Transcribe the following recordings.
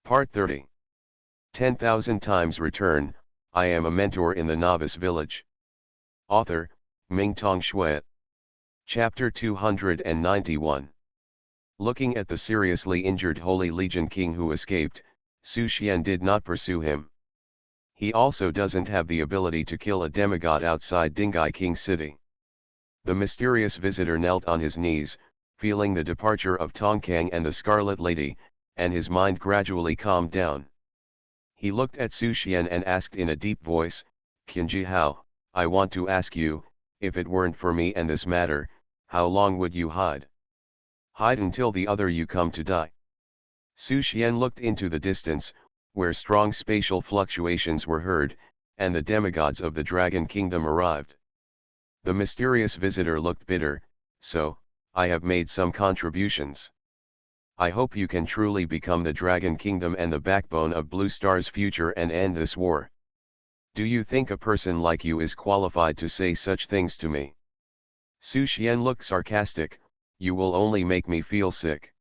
Part 30. 10,000 times return. I am a mentor in the Novice Village. Author, Mingtong Shui. Chapter 291. Looking at the seriously injured Holy Legion King who escaped, Su Xian did not pursue him. He also doesn't have the ability to kill a demigod outside Dingai King City. The mysterious visitor knelt on his knees, feeling the departure of Tongkang and the Scarlet Lady, and his mind gradually calmed down. He looked at Su Xian and asked in a deep voice, "Qinji Hao, I want to ask you, if it weren't for me and this matter, how long would you hide? Hide until the other you come to die." Su Xian looked into the distance, where strong spatial fluctuations were heard, and the demigods of the Dragon Kingdom arrived. The mysterious visitor looked bitter. "So, I have made some contributions. I hope you can truly become the Dragon Kingdom and the backbone of Blue Star's future and end this war. Do you think a person like you is qualified to say such things to me?" Su Xian looked sarcastic. "You will only make me feel sick."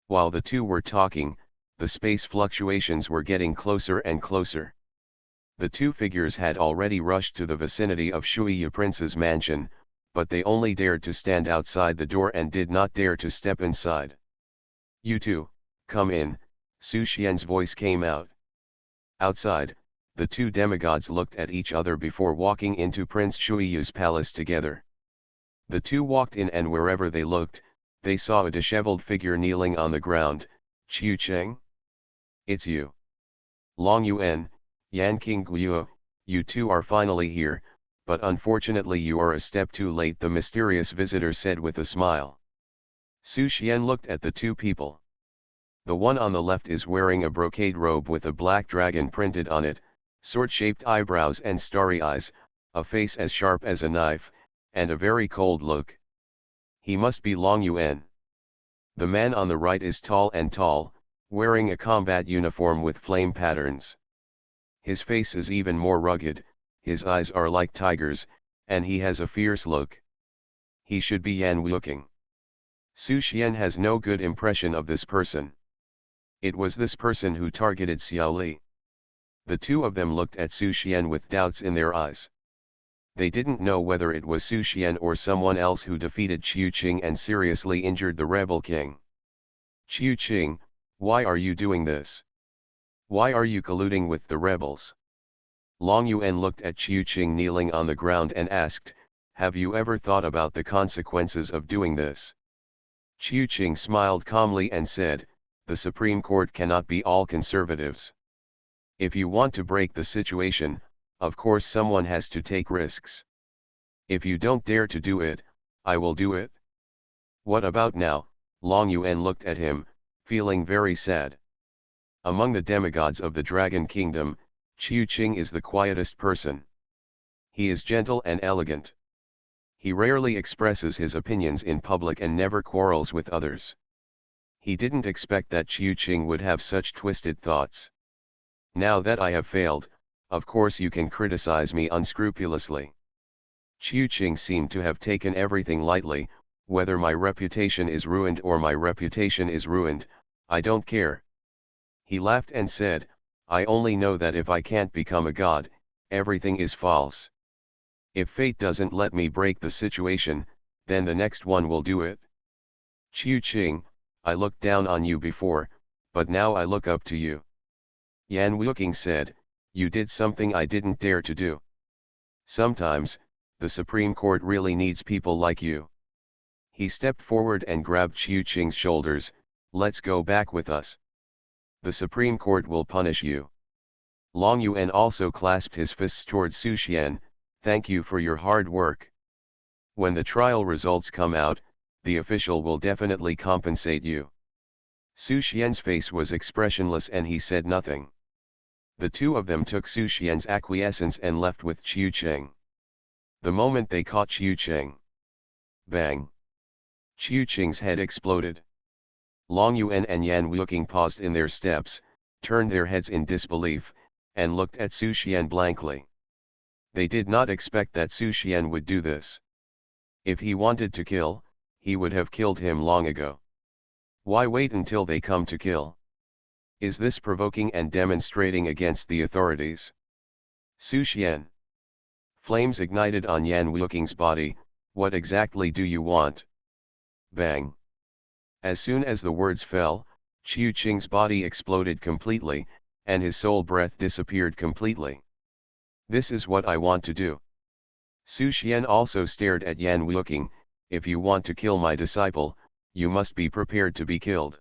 While the two were talking, the space fluctuations were getting closer and closer. The two figures had already rushed to the vicinity of Shuiyi Prince's mansion, but they only dared to stand outside the door and did not dare to step inside. "You two, come in," Su Xian's voice came out. Outside, the two demigods looked at each other before walking into Prince Shuiyu's palace together. The two walked in and wherever they looked, they saw a disheveled figure kneeling on the ground. "Qiu Cheng? It's you. Long Yuan, Yan King Guo, you two are finally here, but unfortunately you are a step too late," the mysterious visitor said with a smile. Su Xian looked at the two people. The one on the left is wearing a brocade robe with a black dragon printed on it, sword-shaped eyebrows and starry eyes, a face as sharp as a knife, and a very cold look. He must be Long Yuan. The man on the right is tall and tall, wearing a combat uniform with flame patterns. His face is even more rugged, his eyes are like tigers, and he has a fierce look. He should be Yan Wuking. Su Xian has no good impression of this person. It was this person who targeted Xiao Li. The two of them looked at Su Xian with doubts in their eyes. They didn't know whether it was Su Xian or someone else who defeated Qiu Qing and seriously injured the rebel king. "Qiu Qing, why are you doing this? Why are you colluding with the rebels?" Long Yuan looked at Qiu Qing kneeling on the ground and asked, "Have you ever thought about the consequences of doing this?" Qiu Qing smiled calmly and said, "The Supreme Court cannot be all conservatives. If you want to break the situation, of course someone has to take risks. If you don't dare to do it, I will do it." "What about now?" Long Yuan looked at him, feeling very sad. Among the demigods of the Dragon Kingdom, Qiu Qing is the quietest person. He is gentle and elegant. He rarely expresses his opinions in public and never quarrels with others. He didn't expect that Qiu Qing would have such twisted thoughts. "Now that I have failed, of course you can criticize me unscrupulously." Qiu Qing seemed to have taken everything lightly. "Whether my reputation is ruined or my reputation is ruined, I don't care." He laughed and said, "I only know that if I can't become a god, everything is false. If fate doesn't let me break the situation, then the next one will do it. Qiu Qing, I looked down on you before, but now I look up to you." Yan Wuking said, "You did something I didn't dare to do. Sometimes, the Supreme Court really needs people like you." He stepped forward and grabbed Qiu Qing's shoulders. "Let's go back with us. The Supreme Court will punish you." Long Yuan also clasped his fists towards Su Xian. "Thank you for your hard work. When the trial results come out, the official will definitely compensate you." Su Xian's face was expressionless and he said nothing. The two of them took Su Xian's acquiescence and left with Qiu Qing. The moment they caught Qiu Qing, bang! Qiu Qing's head exploded. Long Yuan and Yan Wuking paused in their steps, turned their heads in disbelief, and looked at Su Xian blankly. They did not expect that Su Xian would do this. If he wanted to kill, he would have killed him long ago. Why wait until they come to kill? Is this provoking and demonstrating against the authorities? Su Xian. Flames ignited on Yan Wuking's body. What exactly do you want? Bang. As soon as the words fell, Qiu Qing's body exploded completely, and his soul breath disappeared completely. This is what I want to do. Su Xian also stared at Yan Wuking. If you want to kill my disciple, you must be prepared to be killed.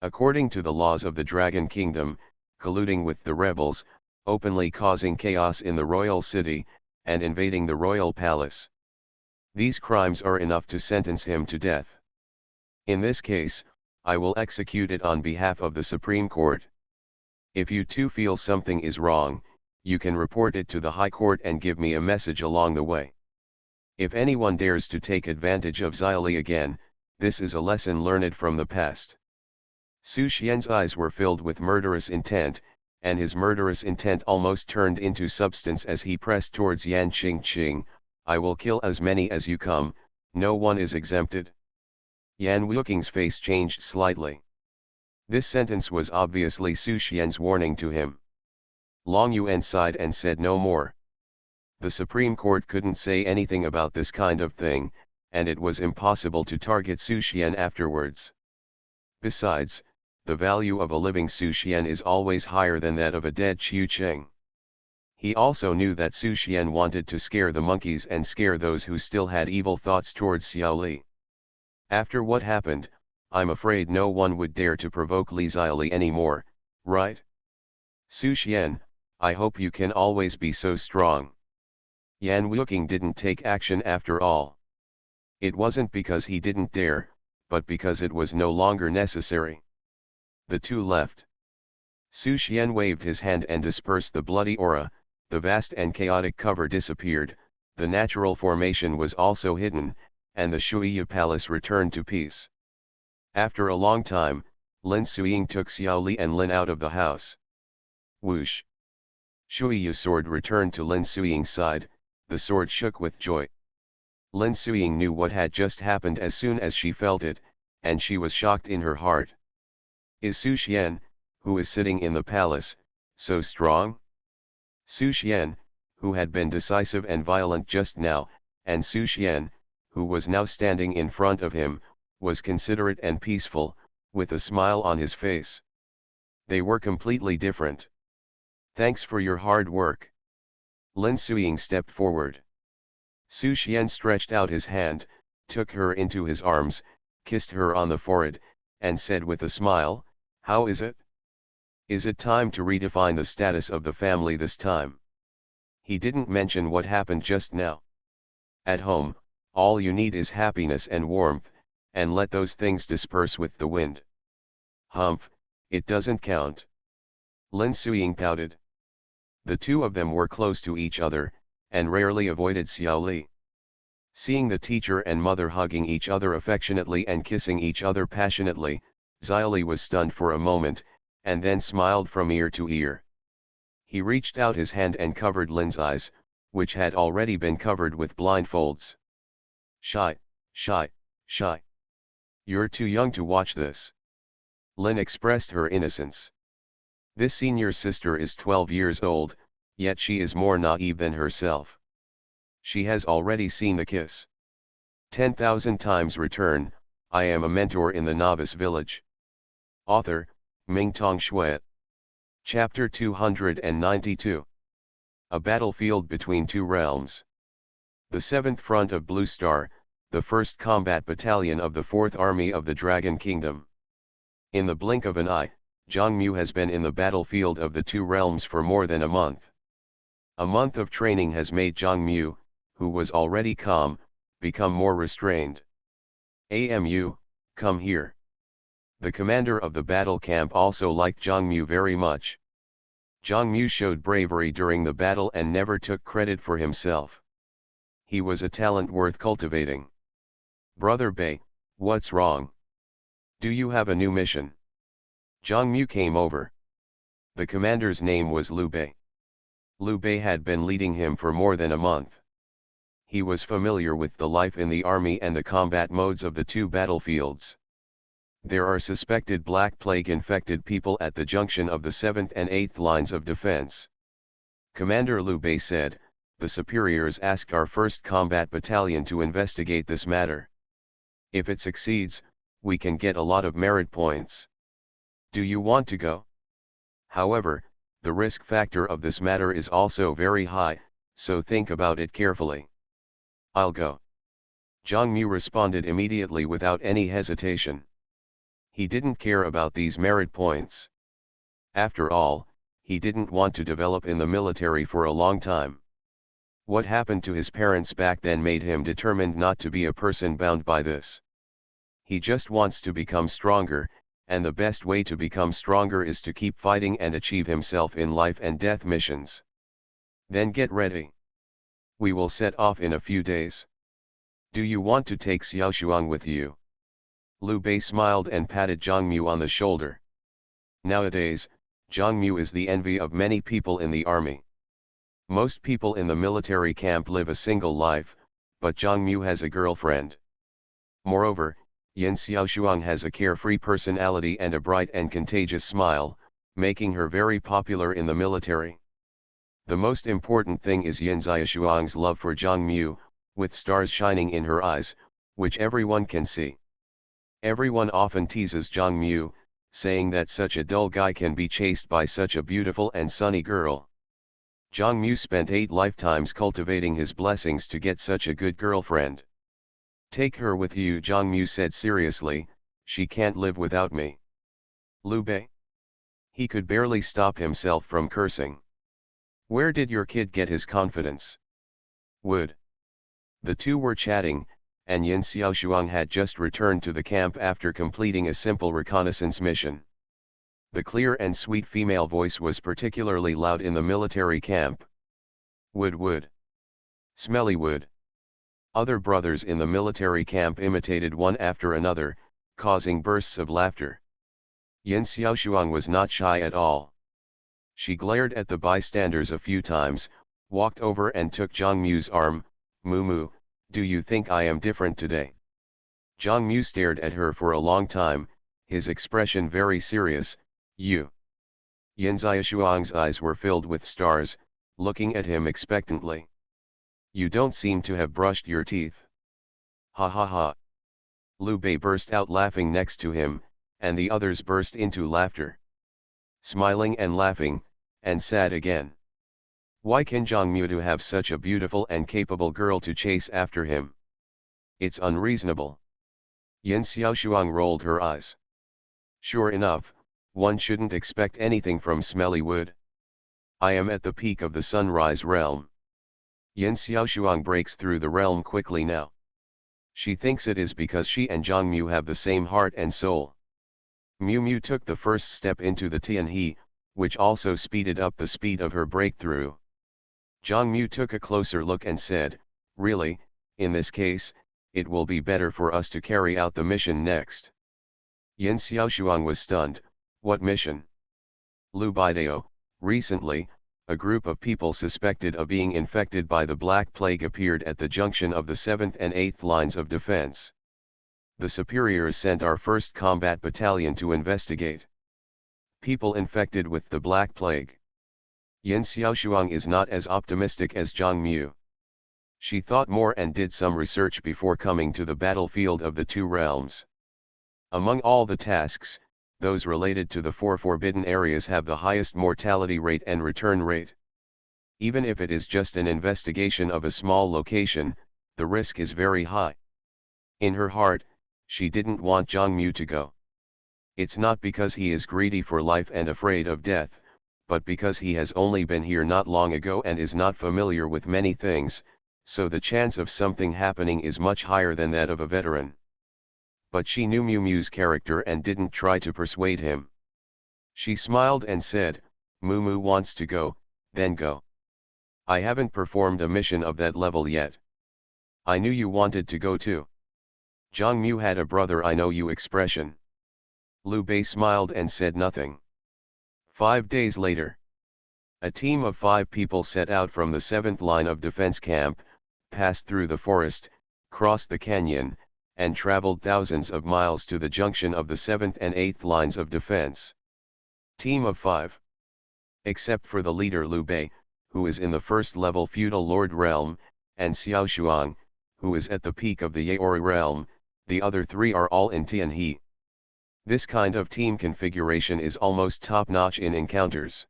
According to the laws of the Dragon Kingdom, colluding with the rebels, openly causing chaos in the royal city, and invading the royal palace. These crimes are enough to sentence him to death. In this case, I will execute it on behalf of the Supreme Court. If you too feel something is wrong, you can report it to the High Court and give me a message along the way. If anyone dares to take advantage of Xiaoli again, this is a lesson learned from the past. Su Xian's eyes were filled with murderous intent, and his murderous intent almost turned into substance as he pressed towards Yan Qingqing. I will kill as many as you come, no one is exempted. Yan Wuking's face changed slightly. This sentence was obviously Su Xian's warning to him. Long Yuan sighed and said no more. The Supreme Court couldn't say anything about this kind of thing, and it was impossible to target Su Xian afterwards. Besides, the value of a living Su Xian is always higher than that of a dead Qiu Qing. He also knew that Su Xian wanted to scare the monkeys and scare those who still had evil thoughts towards Xiaoli. After what happened, I'm afraid no one would dare to provoke Li Xiaoli anymore, right? Su Xian, I hope you can always be so strong. Yan Wuking didn't take action after all. It wasn't because he didn't dare, but because it was no longer necessary. The two left. Su Xian waved his hand and dispersed the bloody aura. The vast and chaotic cover disappeared, the natural formation was also hidden, and the Shuiyu Palace returned to peace. After a long time, Lin Suiying took Xiaoli and Lin out of the house. Whoosh! Shuiyu's sword returned to Lin Suiying's side, the sword shook with joy. Lin Suiying knew what had just happened as soon as she felt it, and she was shocked in her heart. Is Su Xian, who is sitting in the palace, so strong? Su Xian, who had been decisive and violent just now, and Su Xian, who was now standing in front of him, was considerate and peaceful, with a smile on his face. They were completely different. Thanks for your hard work. Lin Suiying stepped forward. Su Xian stretched out his hand, took her into his arms, kissed her on the forehead, and said with a smile, how is it? Is it time to redefine the status of the family this time? He didn't mention what happened just now. At home, all you need is happiness and warmth, and let those things disperse with the wind. Humph, it doesn't count. Lin Suiying pouted. The two of them were close to each other, and rarely avoided Xiaoli. Seeing the teacher and mother hugging each other affectionately and kissing each other passionately, Xiaoli was stunned for a moment, and then smiled from ear to ear. He reached out his hand and covered Lin's eyes, which had already been covered with blindfolds. Shy. You're too young to watch this. Lin expressed her innocence. This senior sister is 12 years old, yet she is more naive than herself. She has already seen the kiss. 10,000 times return. I am a mentor in the Novice Village. Author, Mingtong Shui. Chapter 292. A battlefield between two realms. The 7th Front of Blue Star, the 1st Combat Battalion of the 4th Army of the Dragon Kingdom. In the blink of an eye, Zhang Mu has been in the battlefield of the two realms for more than a month. A month of training has made Zhang Mu, who was already calm, become more restrained. Amu, come here. The commander of the battle camp also liked Zhang Mu very much. Zhang Mu showed bravery during the battle and never took credit for himself. He was a talent worth cultivating. Brother Bei, what's wrong? Do you have a new mission? Zhang Mu came over. The commander's name was Liu Bei. Liu Bei had been leading him for more than a month. He was familiar with the life in the army and the combat modes of the two battlefields. There are suspected Black Plague infected people at the junction of the 7th and 8th lines of defense. Commander Liu Bei said, the superiors asked our 1st Combat Battalion to investigate this matter. If it succeeds, we can get a lot of merit points. Do you want to go? However, the risk factor of this matter is also very high, so think about it carefully. I'll go. Zhang Mu responded immediately without any hesitation. He didn't care about these merit points. After all, he didn't want to develop in the military for a long time. What happened to his parents back then made him determined not to be a person bound by this. He just wants to become stronger, and the best way to become stronger is to keep fighting and achieve himself in life and death missions. Then get ready. We will set off in a few days. Do you want to take Xiaoshuang with you? Liu Bei smiled and patted Zhang Mu on the shoulder. Nowadays, Zhang Mu is the envy of many people in the army. Most people in the military camp live a single life, but Zhang Mu has a girlfriend. Moreover, Yin Xiaoshuang has a carefree personality and a bright and contagious smile, making her very popular in the military. The most important thing is Yin Xiaoshuang's love for Zhang Mu, with stars shining in her eyes, which everyone can see. Everyone often teases Zhang Mu, saying that such a dull guy can be chased by such a beautiful and sunny girl. Zhang Mu spent 8 lifetimes cultivating his blessings to get such a good girlfriend. Take her with you, Zhang Mu said seriously, she can't live without me. Liu Bei? He could barely stop himself from cursing. Where did your kid get his confidence? Would. The two were chatting, and Yin Xiaoshuang had just returned to the camp after completing a simple reconnaissance mission. The clear and sweet female voice was particularly loud in the military camp. Would. Smelly would. Other brothers in the military camp imitated one after another, causing bursts of laughter. Yin Xiaoshuang was not shy at all. She glared at the bystanders a few times, walked over and took Zhang Mu's arm. Mu, do you think I am different today? Zhang Mu stared at her for a long time, his expression very serious. You. Yin Xiaoshuang's eyes were filled with stars, looking at him expectantly. You don't seem to have brushed your teeth. Ha ha ha. Liu Bei burst out laughing next to him, and the others burst into laughter. Smiling and laughing, and sad again. Why can Zhang Mu have such a beautiful and capable girl to chase after him? It's unreasonable. Yin Xiaoshuang rolled her eyes. Sure enough, one shouldn't expect anything from Smelly Wood. I am at the peak of the sunrise realm. Yin Xiaoshuang breaks through the realm quickly now. She thinks it is because she and Zhang Mu have the same heart and soul. Mu took the first step into the Tianhe, which also speeded up the speed of her breakthrough. Zhang Mu took a closer look and said, really, in this case, it will be better for us to carry out the mission next. Yin Xiaoshuang was stunned. What mission? Liu Beidao, recently, a group of people suspected of being infected by the Black Plague appeared at the junction of the 7th and 8th lines of defense. The superiors sent our 1st Combat Battalion to investigate. People infected with the Black Plague. Yin Xiaoshuang is not as optimistic as Zhang Mu. She thought more and did some research before coming to the battlefield of the two realms. Among all the tasks, those related to the 4 forbidden areas have the highest mortality rate and return rate. Even if it is just an investigation of a small location, the risk is very high. In her heart, she didn't want Zhang Mu to go. It's not because he is greedy for life and afraid of death, but because he has only been here not long ago and is not familiar with many things, so the chance of something happening is much higher than that of a veteran. But she knew Mu's character and didn't try to persuade him. She smiled and said, Mu wants to go, then go. I haven't performed a mission of that level yet. I knew you wanted to go too. Zhang Mu had a brother I know you expression. Liu Bei smiled and said nothing. 5 days later. A team of 5 people set out from the 7th line of defense camp, passed through the forest, crossed the canyon, and traveled thousands of miles to the junction of the 7th and 8th lines of defense. Team of 5. Except for the leader Liu Bei, who is in the first level feudal lord realm, and Xiao Shuang, who is at the peak of the Yaori realm, the other 3 are all in Tianhe. This kind of team configuration is almost top-notch in encounters.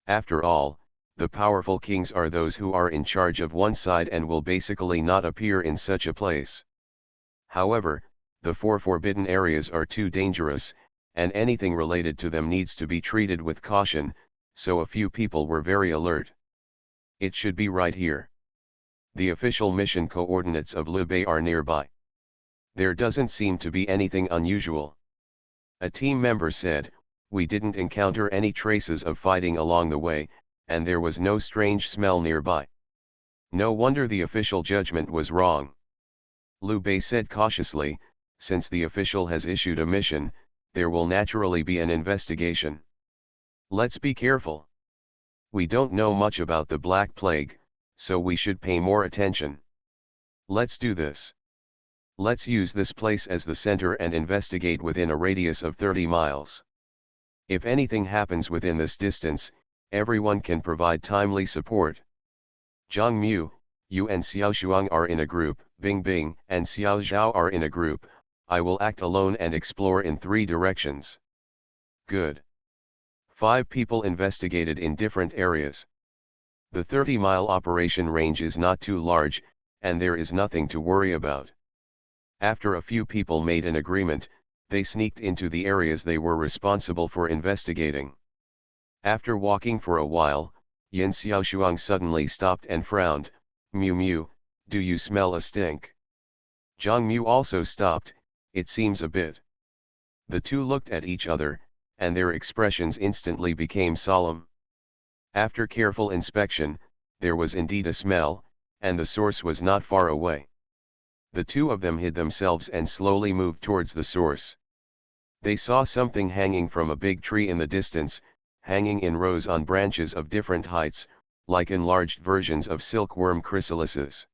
After all, the powerful kings are those who are in charge of one side and will basically not appear in such a place. However, the 4 forbidden areas are too dangerous, and anything related to them needs to be treated with caution, so a few people were very alert. It should be right here. The official mission coordinates of Liu Bei are nearby. There doesn't seem to be anything unusual. A team member said, "We didn't encounter any traces of fighting along the way, and there was no strange smell nearby." No wonder the official judgment was wrong. Liu Bei said cautiously, "Since the official has issued a mission, there will naturally be an investigation. Let's be careful. We don't know much about the Black Plague, so we should pay more attention. Let's do this. Let's use this place as the center and investigate within a radius of 30 miles. If anything happens within this distance, everyone can provide timely support. Zhang Mu, you and Xiao Shuang are in a group, Bing Bing and Xiao Zhao are in a group. I will act alone and explore in 3 directions." Good. 5 people investigated in different areas. The 30-mile operation range is not too large, and there is nothing to worry about. After a few people made an agreement, they sneaked into the areas they were responsible for investigating. After walking for a while, Yin Xiaoshuang suddenly stopped and frowned. "Miu Miu, do you smell a stink?" Zhang Mu also stopped. "It seems a bit." The 2 looked at each other, and their expressions instantly became solemn. After careful inspection, there was indeed a smell, and the source was not far away. The 2 of them hid themselves and slowly moved towards the source. They saw something hanging from a big tree in the distance, hanging in rows on branches of different heights, like enlarged versions of silkworm chrysalises.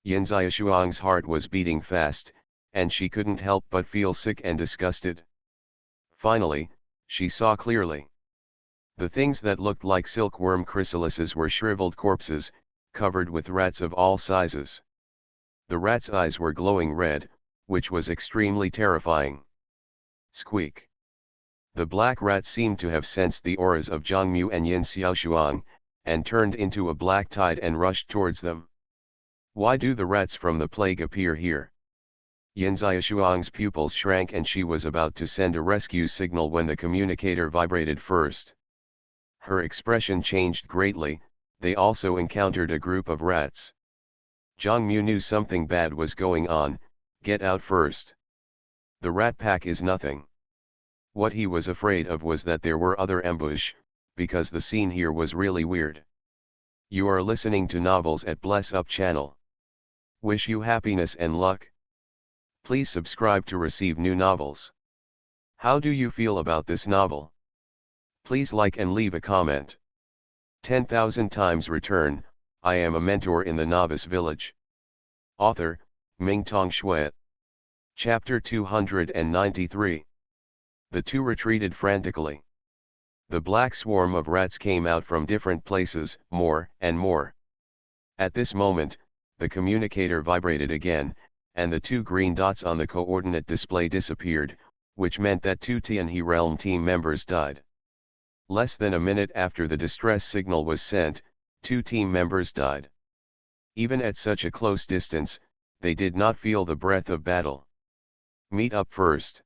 Yin Xiaoshuang's heart was beating fast, and she couldn't help but feel sick and disgusted. Finally, she saw clearly. The things that looked like silkworm chrysalises were shriveled corpses, covered with rats of all sizes. The rats' eyes were glowing red, which was extremely terrifying. Squeak. The black rat seemed to have sensed the auras of Zhang Mu and Yin Xiaoshuang, and turned into a black tide and rushed towards them. Why do the rats from the plague appear here? Yin Xiaoshuang's pupils shrank and she was about to send a rescue signal when the communicator vibrated first. Her expression changed greatly. They also encountered a group of rats. Zhang Mu knew something bad was going on. "Get out first. The rat pack is nothing." What he was afraid of was that there were other ambush, because the scene here was really weird. You are listening to Novels at Bless Up channel. Wish you happiness and luck. Please subscribe to receive new novels. How do you feel about this novel? Please like and leave a comment. 10,000 times return. I am a mentor in the Novice Village. Author, Mingtong Shui. Chapter 293. The 2 retreated frantically. The black swarm of rats came out from different places, more and more. At this moment, the communicator vibrated again, and the 2 green dots on the coordinate display disappeared, which meant that 2 Tianhe Realm team members died. Less than a minute after the distress signal was sent, 2 team members died. Even at such a close distance, they did not feel the breath of battle. Meet up first.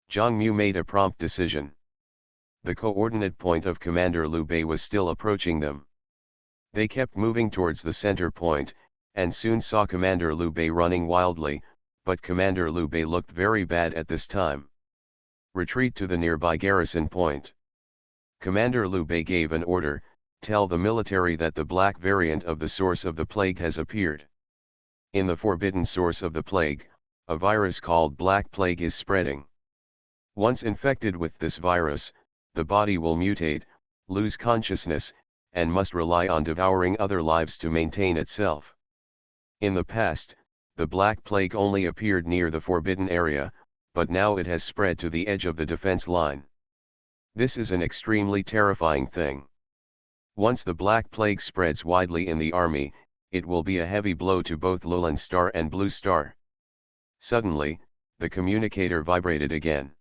Zhang Mu made a prompt decision. The coordinate point of Commander Liu Bei was still approaching them. They kept moving towards the center point, and soon saw Commander Liu Bei running wildly, but Commander Liu Bei looked very bad at this time. Retreat to the nearby garrison point. Commander Liu Bei gave an order, "Tell the military that the black variant of the source of the plague has appeared. In the forbidden source of the plague, a virus called Black Plague is spreading. Once infected with this virus, the body will mutate, lose consciousness, and must rely on devouring other lives to maintain itself. In the past, The Black Plague only appeared near the forbidden area, but now it has spread to the edge of the defense line. This is an extremely terrifying thing. Once the Black Plague spreads widely in the army, it will be a heavy blow to both Lowland Star and Blue Star. Suddenly, the communicator vibrated again.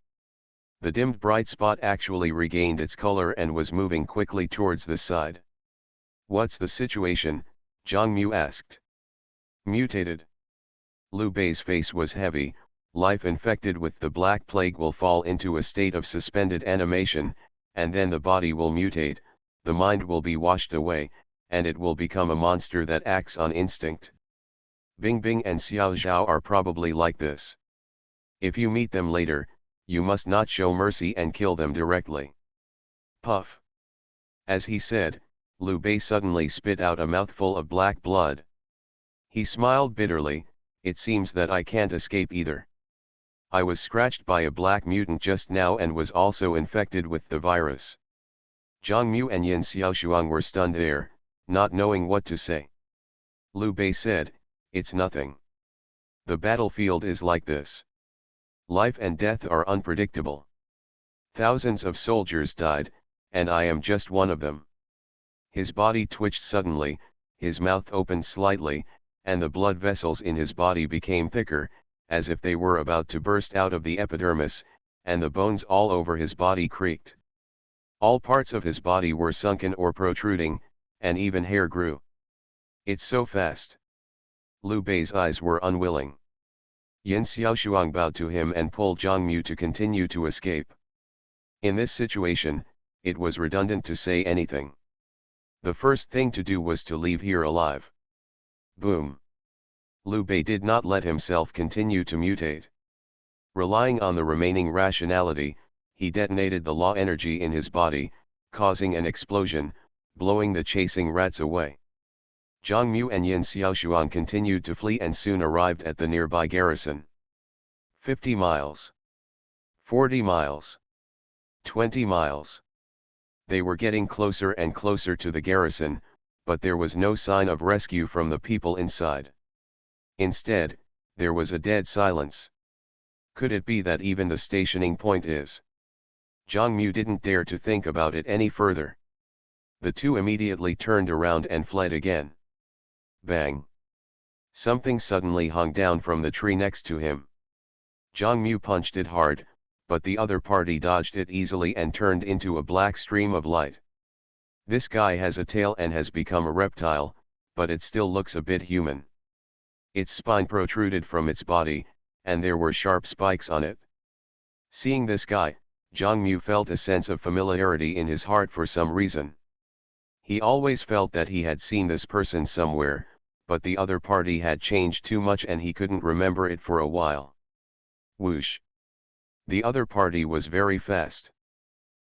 The dimmed bright spot actually regained its color and was moving quickly towards the side. "What's the situation?" Zhang Mu asked. "Mutated." Liu Bei's face was heavy. "Life infected with the Black Plague will fall into a state of suspended animation, and then the body will mutate, the mind will be washed away, and it will become a monster that acts on instinct. Bing Bing and Xiao Zhao are probably like this. If you meet them later, you must not show mercy and kill them directly." Puff. As he said, Liu Bei suddenly spit out a mouthful of black blood. He smiled bitterly. "It seems that I can't escape either. I was scratched by a black mutant just now and was also infected with the virus." Zhang Mu and Yin Xiaoshuang were stunned there, not knowing what to say. Liu Bei said, "It's nothing. The battlefield is like this. Life and death are unpredictable. Thousands of soldiers died, and I am just one of them." His body twitched suddenly, his mouth opened slightly, and the blood vessels in his body became thicker, as if they were about to burst out of the epidermis, and the bones all over his body creaked. All parts of his body were sunken or protruding, and even hair grew. "It's so fast." Liu Bei's eyes were unwilling. Yin Xiaoshuang bowed to him and pulled Zhang Mu to continue to escape. In this situation, it was redundant to say anything. The first thing to do was to leave here alive. Boom. Liu Bei did not let himself continue to mutate. Relying on the remaining rationality, he detonated the law energy in his body, causing an explosion, blowing the chasing rats away. Zhang Mu and Yin Xiaoshuang continued to flee and soon arrived at the nearby garrison. 50 miles. 40 miles. 20 miles. They were getting closer and closer to the garrison, but there was no sign of rescue from the people inside. Instead, there was a dead silence. Could it be that even the stationing point is? Zhang Mu didn't dare to think about it any further. The two immediately turned around and fled again. Bang! Something suddenly hung down from the tree next to him. Zhang Mu punched it hard, but the other party dodged it easily and turned into a black stream of light. "This guy has a tail and has become a reptile, but it still looks a bit human." Its spine protruded from its body, and there were sharp spikes on it. Seeing this guy, Zhang Mu felt a sense of familiarity in his heart for some reason. He always felt that he had seen this person somewhere, but the other party had changed too much and he couldn't remember it for a while. Whoosh! The other party was very fast.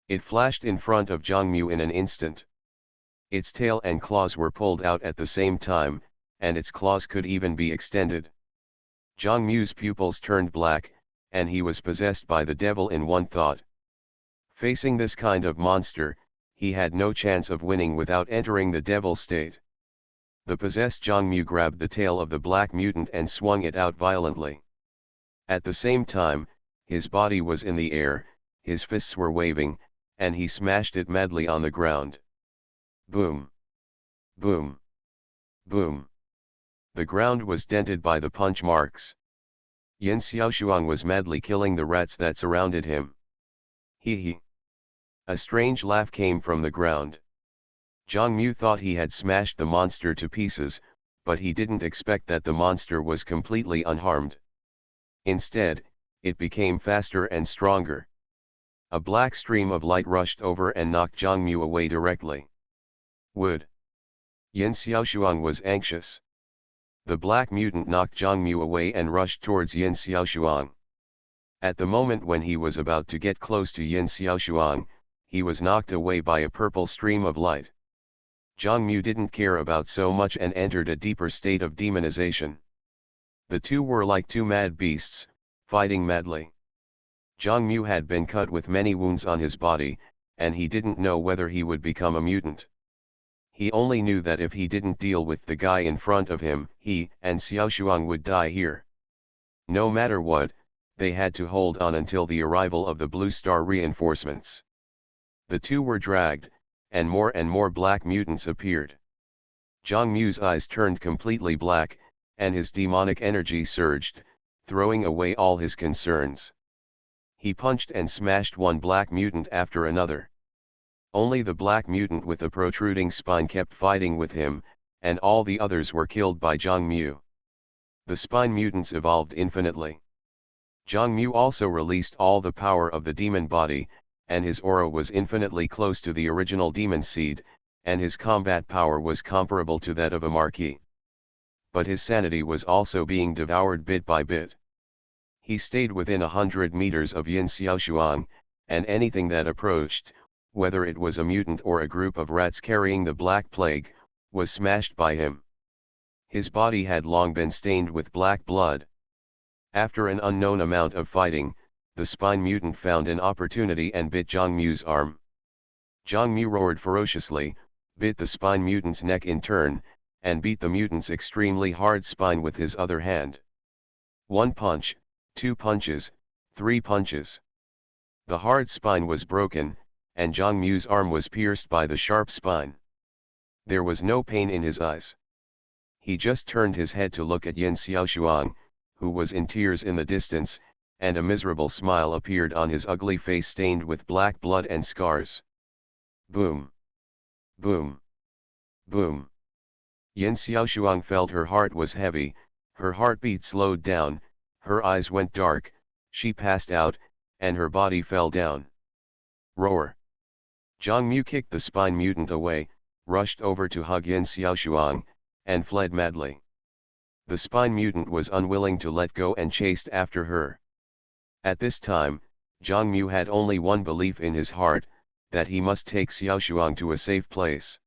It flashed in front of Zhang Mu in an instant. Its tail and claws were pulled out at the same time, and its claws could even be extended. Zhang Mu's pupils turned black, and he was possessed by the devil in one thought. Facing this kind of monster, he had no chance of winning without entering the devil state. The possessed Zhang Mu grabbed the tail of the black mutant and swung it out violently. At the same time, his body was in the air, his fists were waving, and he smashed it madly on the ground. Boom! Boom! Boom! The ground was dented by the punch marks. Yin Xiaoshuang was madly killing the rats that surrounded him. Hee hee! A strange laugh came from the ground. Zhang Mu thought he had smashed the monster to pieces, but he didn't expect that the monster was completely unharmed. Instead, it became faster and stronger. A black stream of light rushed over and knocked Zhang Mu away directly. Would. Yin Xiaoshuang was anxious. The black mutant knocked Zhang Mu away and rushed towards Yin Xiaoshuang. At the moment when he was about to get close to Yin Xiaoshuang, he was knocked away by a purple stream of light. Zhang Mu didn't care about so much and entered a deeper state of demonization. The two were like two mad beasts, fighting madly. Zhang Mu had been cut with many wounds on his body, and he didn't know whether he would become a mutant. He only knew that if he didn't deal with the guy in front of him, he and Xiaoshuang would die here. No matter what, they had to hold on until the arrival of the Blue Star reinforcements. The two were dragged, and more black mutants appeared. Zhang Mu's eyes turned completely black, and his demonic energy surged, throwing away all his concerns. He punched and smashed one black mutant after another. Only the black mutant with the protruding spine kept fighting with him, and all the others were killed by Zhang Mu. The spine mutants evolved infinitely. Zhang Mu also released all the power of the demon body, and his aura was infinitely close to the original demon seed, and his combat power was comparable to that of a marquis. But his sanity was also being devoured bit by bit. He stayed within 100 meters of Yin Xiaoshuang, and anything that approached, whether it was a mutant or a group of rats carrying the Black Plague, was smashed by him. His body had long been stained with black blood. After an unknown amount of fighting, the spine mutant found an opportunity and bit Zhang Mu's arm. Zhang Mu roared ferociously, bit the spine mutant's neck in turn, and beat the mutant's extremely hard spine with his other hand. 1 punch, 2 punches, 3 punches. The hard spine was broken, and Zhang Mu's arm was pierced by the sharp spine. There was no pain in his eyes. He just turned his head to look at Yin Xiaoshuang, who was in tears in the distance, and a miserable smile appeared on his ugly face stained with black blood and scars. Boom! Boom! Boom! Yin Xiaoshuang felt her heart was heavy, her heartbeat slowed down, her eyes went dark, she passed out, and her body fell down. Roar! Zhang Mu kicked the spine mutant away, rushed over to hug Yin Xiaoshuang, and fled madly. The spine mutant was unwilling to let go and chased after her. At this time, Zhang Mu had only one belief in his heart, that he must take Xiaoshuang to a safe place.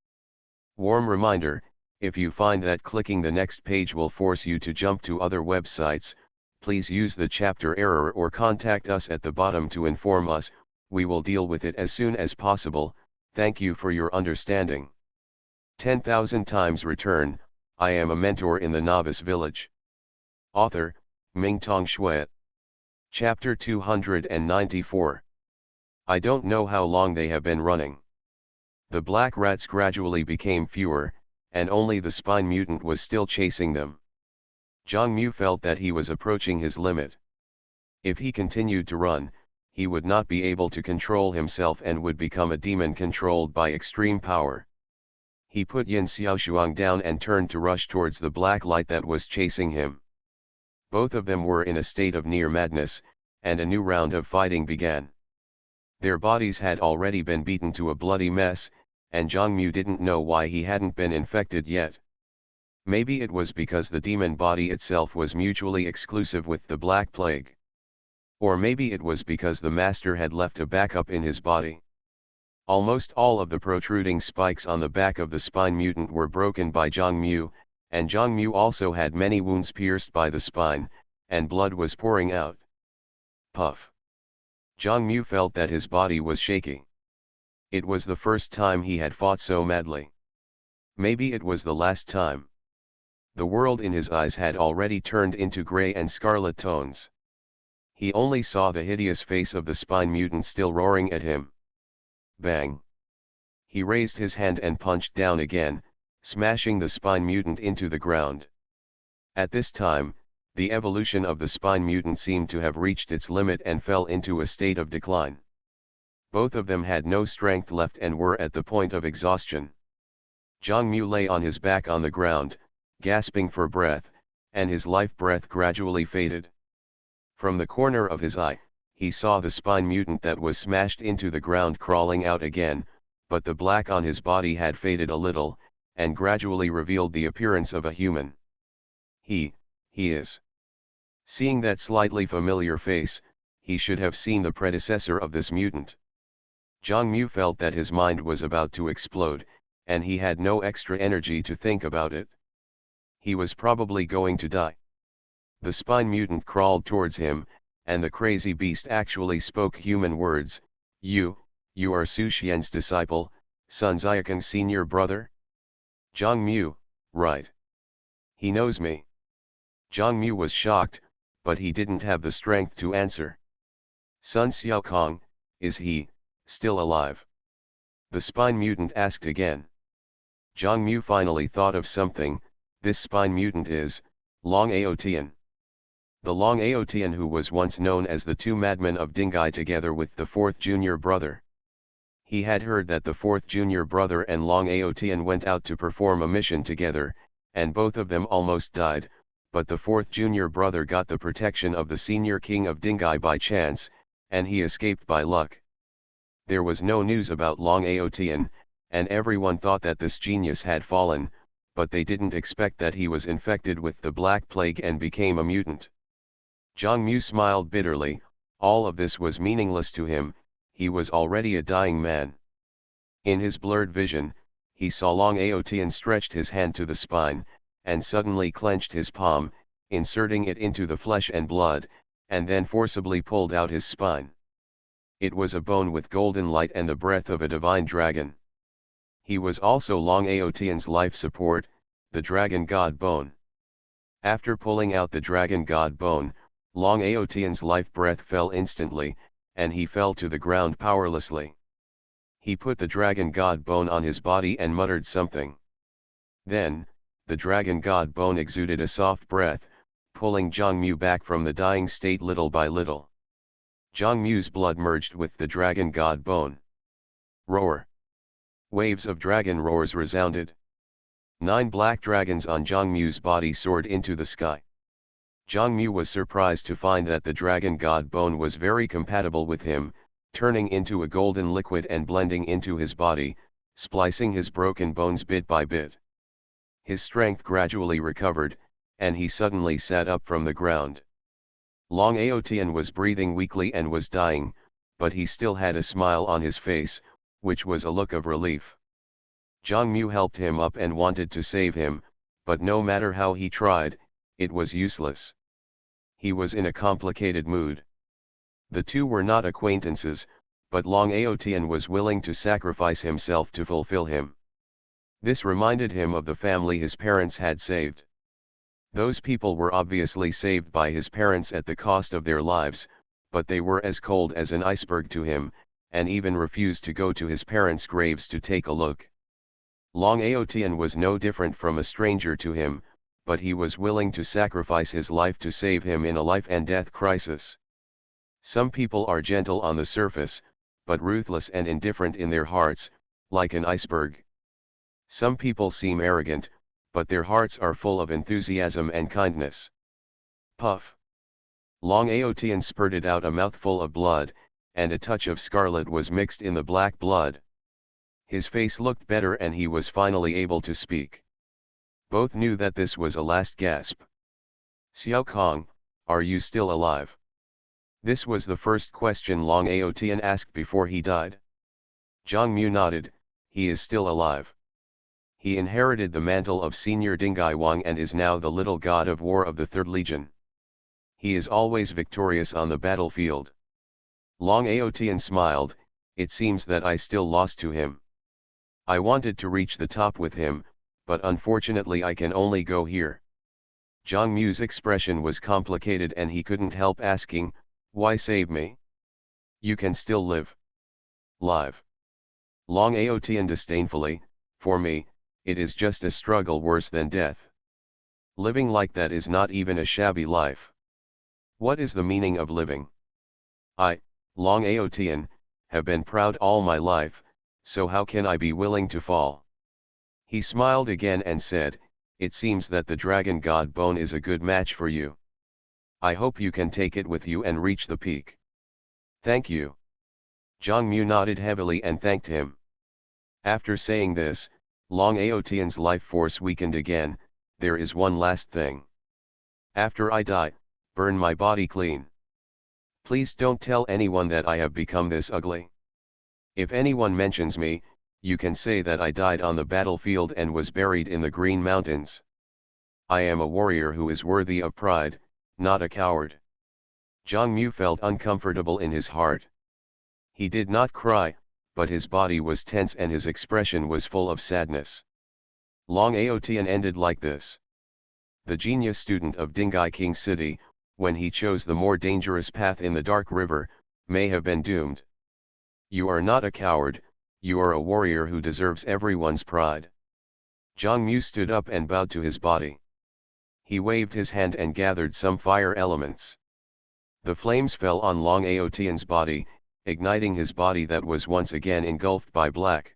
Warm reminder, if you find that clicking the next page will force you to jump to other websites, please use the chapter error or contact us at the bottom to inform us. We will deal with it as soon as possible. Thank you for your understanding. 10,000 times return. I am a mentor in the Novice Village. Author, Mingtong Shui. Chapter 294. I don't know how long they have been running. The black rats gradually became fewer, and only the spine mutant was still chasing them. Zhang Mu felt that he was approaching his limit. If he continued to run, he would not be able to control himself and would become a demon controlled by extreme power. He put Yin Xiaoshuang down and turned to rush towards the black light that was chasing him. Both of them were in a state of near madness, and a new round of fighting began. Their bodies had already been beaten to a bloody mess, and Zhang Mu didn't know why he hadn't been infected yet. Maybe it was because the demon body itself was mutually exclusive with the Black Plague. Or maybe it was because the master had left a backup in his body. Almost all of the protruding spikes on the back of the spine mutant were broken by Zhang Mu, and Zhang Mu also had many wounds pierced by the spine, and blood was pouring out. Puff! Zhang Mu felt that his body was shaky. It was the first time he had fought so madly. Maybe it was the last time. The world in his eyes had already turned into grey and scarlet tones. He only saw the hideous face of the spine mutant still roaring at him. Bang! He raised his hand and punched down again, smashing the spine mutant into the ground. At this time, the evolution of the spine mutant seemed to have reached its limit and fell into a state of decline. Both of them had no strength left and were at the point of exhaustion. Zhang Mu lay on his back on the ground, gasping for breath, and his life breath gradually faded. From the corner of his eye, he saw the spine mutant that was smashed into the ground crawling out again, but the black on his body had faded a little, and gradually revealed the appearance of a human. He is. Seeing that slightly familiar face, he should have seen the predecessor of this mutant. Zhang Mu felt that his mind was about to explode, and he had no extra energy to think about it. He was probably going to die. The spine mutant crawled towards him, and the crazy beast actually spoke human words. You are Su Xian's disciple, Sun Xiaokang's senior brother? Zhang Mu, right. He knows me. Zhang Mu was shocked, but he didn't have the strength to answer. Sun Xiaokong, is he still alive? The spine mutant asked again. Zhang Mu finally thought of something. This spine mutant is Long Aotian. The Long Aotian who was once known as the two madmen of Dingai together with the fourth junior brother. He had heard that the fourth junior brother and Long Aotian went out to perform a mission together, and both of them almost died, but the fourth junior brother got the protection of the senior king of Dingai by chance, and he escaped by luck. There was no news about Long Aotian, and everyone thought that this genius had fallen, but they didn't expect that he was infected with the Black Plague and became a mutant. Zhang Mu smiled bitterly. All of this was meaningless to him. He was already a dying man. In his blurred vision, he saw Long Aotian stretched his hand to the spine, and suddenly clenched his palm, inserting it into the flesh and blood, and then forcibly pulled out his spine. It was a bone with golden light and the breath of a divine dragon. He was also Long Aotian's life support, the dragon god bone. After pulling out the dragon god bone, Long Aotian's life breath fell instantly, and he fell to the ground powerlessly. He put the dragon god bone on his body and muttered something. Then, the dragon god bone exuded a soft breath, pulling Zhang Mu back from the dying state little by little. Zhang Mu's blood merged with the dragon god bone. Roar! Waves of dragon roars resounded. 9 black dragons on Zhang Mu's body soared into the sky. Zhang Mu was surprised to find that the dragon god bone was very compatible with him, turning into a golden liquid and blending into his body, splicing his broken bones bit by bit. His strength gradually recovered, and he suddenly sat up from the ground. Long Aotian was breathing weakly and was dying, but he still had a smile on his face, which was a look of relief. Zhang Mu helped him up and wanted to save him, but no matter how he tried, it was useless. He was in a complicated mood. The two were not acquaintances, but Long Aotian was willing to sacrifice himself to fulfill him. This reminded him of the family his parents had saved. Those people were obviously saved by his parents at the cost of their lives, but they were as cold as an iceberg to him, and even refused to go to his parents' graves to take a look. Long Aotian was no different from a stranger to him, but he was willing to sacrifice his life to save him in a life and death crisis. Some people are gentle on the surface, but ruthless and indifferent in their hearts, like an iceberg. Some people seem arrogant, but their hearts are full of enthusiasm and kindness. Puff! Long Aotian spurted out a mouthful of blood, and a touch of scarlet was mixed in the black blood. His face looked better and he was finally able to speak. Both knew that this was a last gasp. Xiaokong, are you still alive? This was the first question Long Aotian asked before he died. Zhang Mu nodded. He is still alive. He inherited the mantle of Senior Dingai Wang and is now the little god of war of the Third Legion. He is always victorious on the battlefield. Long Aotian smiled. It seems that I still lost to him. I wanted to reach the top with him, but unfortunately I can only go here. Zhang Mu's expression was complicated and he couldn't help asking, why save me? You can still live. Live. Long Aotian disdainfully, for me, it is just a struggle worse than death. Living like that is not even a shabby life. What is the meaning of living? I, Long Aotian, have been proud all my life, so how can I be willing to fall? He smiled again and said, it seems that the dragon god bone is a good match for you. I hope you can take it with you and reach the peak. Thank you. Zhang Mu nodded heavily and thanked him. After saying this, Long Aotian's life force weakened again. There is one last thing. After I die, burn my body clean. Please don't tell anyone that I have become this ugly. If anyone mentions me, you can say that I died on the battlefield and was buried in the Green Mountains. I am a warrior who is worthy of pride, not a coward. Zhang Mu felt uncomfortable in his heart. He did not cry, but his body was tense and his expression was full of sadness. Long Aotian ended like this. The genius student of Dingai King City, when he chose the more dangerous path in the dark river, may have been doomed. You are not a coward, you are a warrior who deserves everyone's pride. Zhang Mu stood up and bowed to his body. He waved his hand and gathered some fire elements. The flames fell on Long Aotian's body, igniting his body that was once again engulfed by black.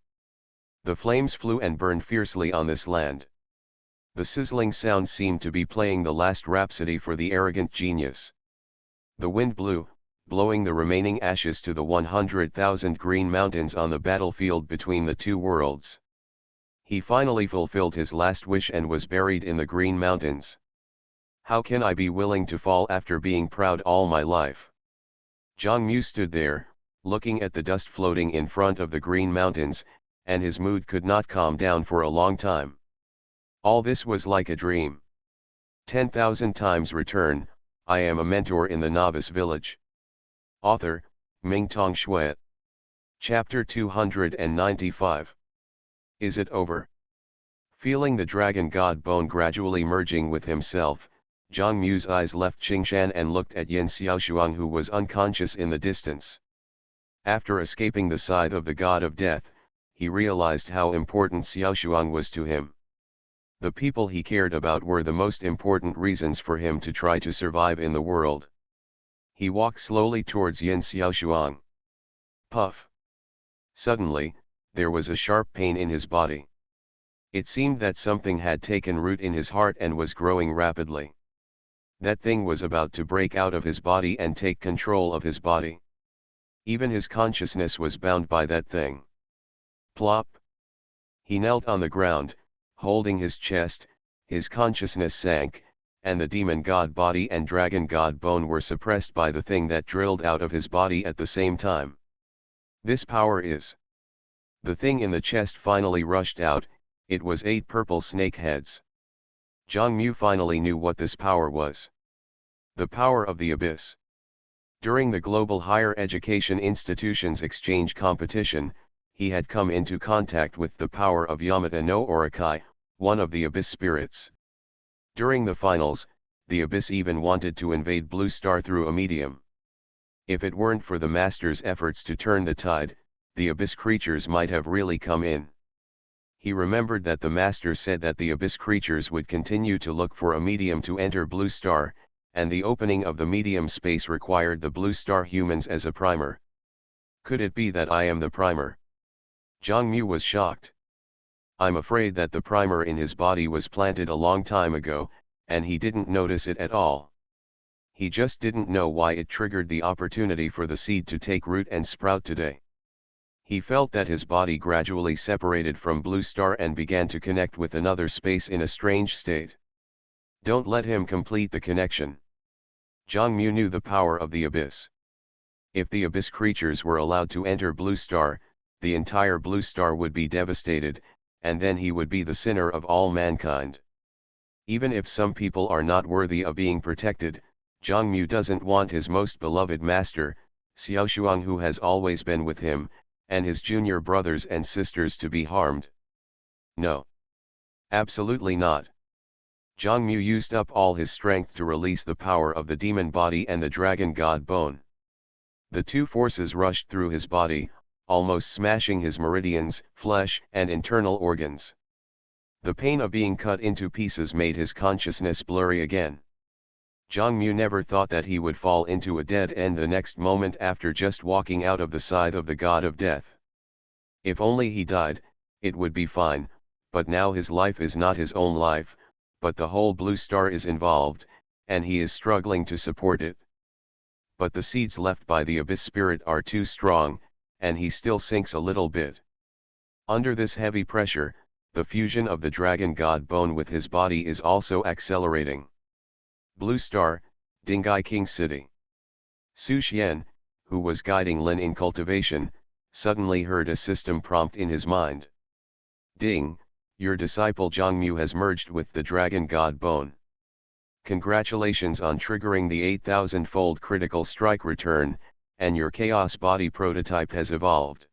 The flames flew and burned fiercely on this land. The sizzling sound seemed to be playing the last rhapsody for the arrogant genius. The wind blew, blowing the remaining ashes to the 100,000 green mountains on the battlefield between the two worlds. He finally fulfilled his last wish and was buried in the green mountains. How can I be willing to fall after being proud all my life? Zhang Mu stood there, looking at the dust floating in front of the green mountains, and his mood could not calm down for a long time. All this was like a dream. 10,000 times return. I am a mentor in the Novice Village. Author, Mingtong Shui. Chapter 295. Is it over? Feeling the dragon god bone gradually merging with himself, Zhang Mu's eyes left Qingshan and looked at Yin Xiaoshuang, who was unconscious in the distance. After escaping the scythe of the god of death, he realized how important Xiaoshuang was to him. The people he cared about were the most important reasons for him to try to survive in the world. He walked slowly towards Yin Xiaoshuang. Puff! Suddenly, there was a sharp pain in his body. It seemed that something had taken root in his heart and was growing rapidly. That thing was about to break out of his body and take control of his body. Even his consciousness was bound by that thing. Plop! He knelt on the ground, holding his chest, his consciousness sank, and the demon god body and dragon god bone were suppressed by the thing that drilled out of his body at the same time. This power is. The thing in the chest finally rushed out. It was 8 purple snake heads. Zhang Mu finally knew what this power was. The power of the abyss. During the Global Higher Education Institutions Exchange competition, he had come into contact with the power of Yamata no Orakai, one of the abyss spirits. During the finals, the abyss even wanted to invade Blue Star through a medium. If it weren't for the master's efforts to turn the tide, the abyss creatures might have really come in. He remembered that the master said that the abyss creatures would continue to look for a medium to enter Blue Star, and the opening of the medium space required the Blue Star humans as a primer. Could it be that I am the primer? Zhang Mu was shocked. I'm afraid that the primer in his body was planted a long time ago, and he didn't notice it at all. He just didn't know why it triggered the opportunity for the seed to take root and sprout today. He felt that his body gradually separated from Blue Star and began to connect with another space in a strange state. Don't let him complete the connection. Zhang Mu knew the power of the abyss. If the abyss creatures were allowed to enter Blue Star, the entire Blue Star would be devastated, and then he would be the sinner of all mankind. Even if some people are not worthy of being protected, Zhang Mu doesn't want his most beloved master, Xiaoshuang, who has always been with him, and his junior brothers and sisters to be harmed. No. Absolutely not. Zhang Mu used up all his strength to release the power of the demon body and the dragon god bone. The two forces rushed through his body, almost smashing his meridians, flesh, and internal organs. The pain of being cut into pieces made his consciousness blurry again. Zhang Mu never thought that he would fall into a dead end the next moment after just walking out of the scythe of the god of death. If only he died, it would be fine, but now his life is not his own life, but the whole Blue Star is involved, and he is struggling to support it. But the seeds left by the abyss spirit are too strong, and he still sinks a little bit. Under this heavy pressure, the fusion of the dragon god bone with his body is also accelerating. Blue Star, Dingai King City. Su Xian, who was guiding Lin in cultivation, suddenly heard a system prompt in his mind. Ding, your disciple Zhang Mu has merged with the dragon god bone. Congratulations on triggering the 8,000-fold critical strike return, and your Chaos Body prototype has evolved.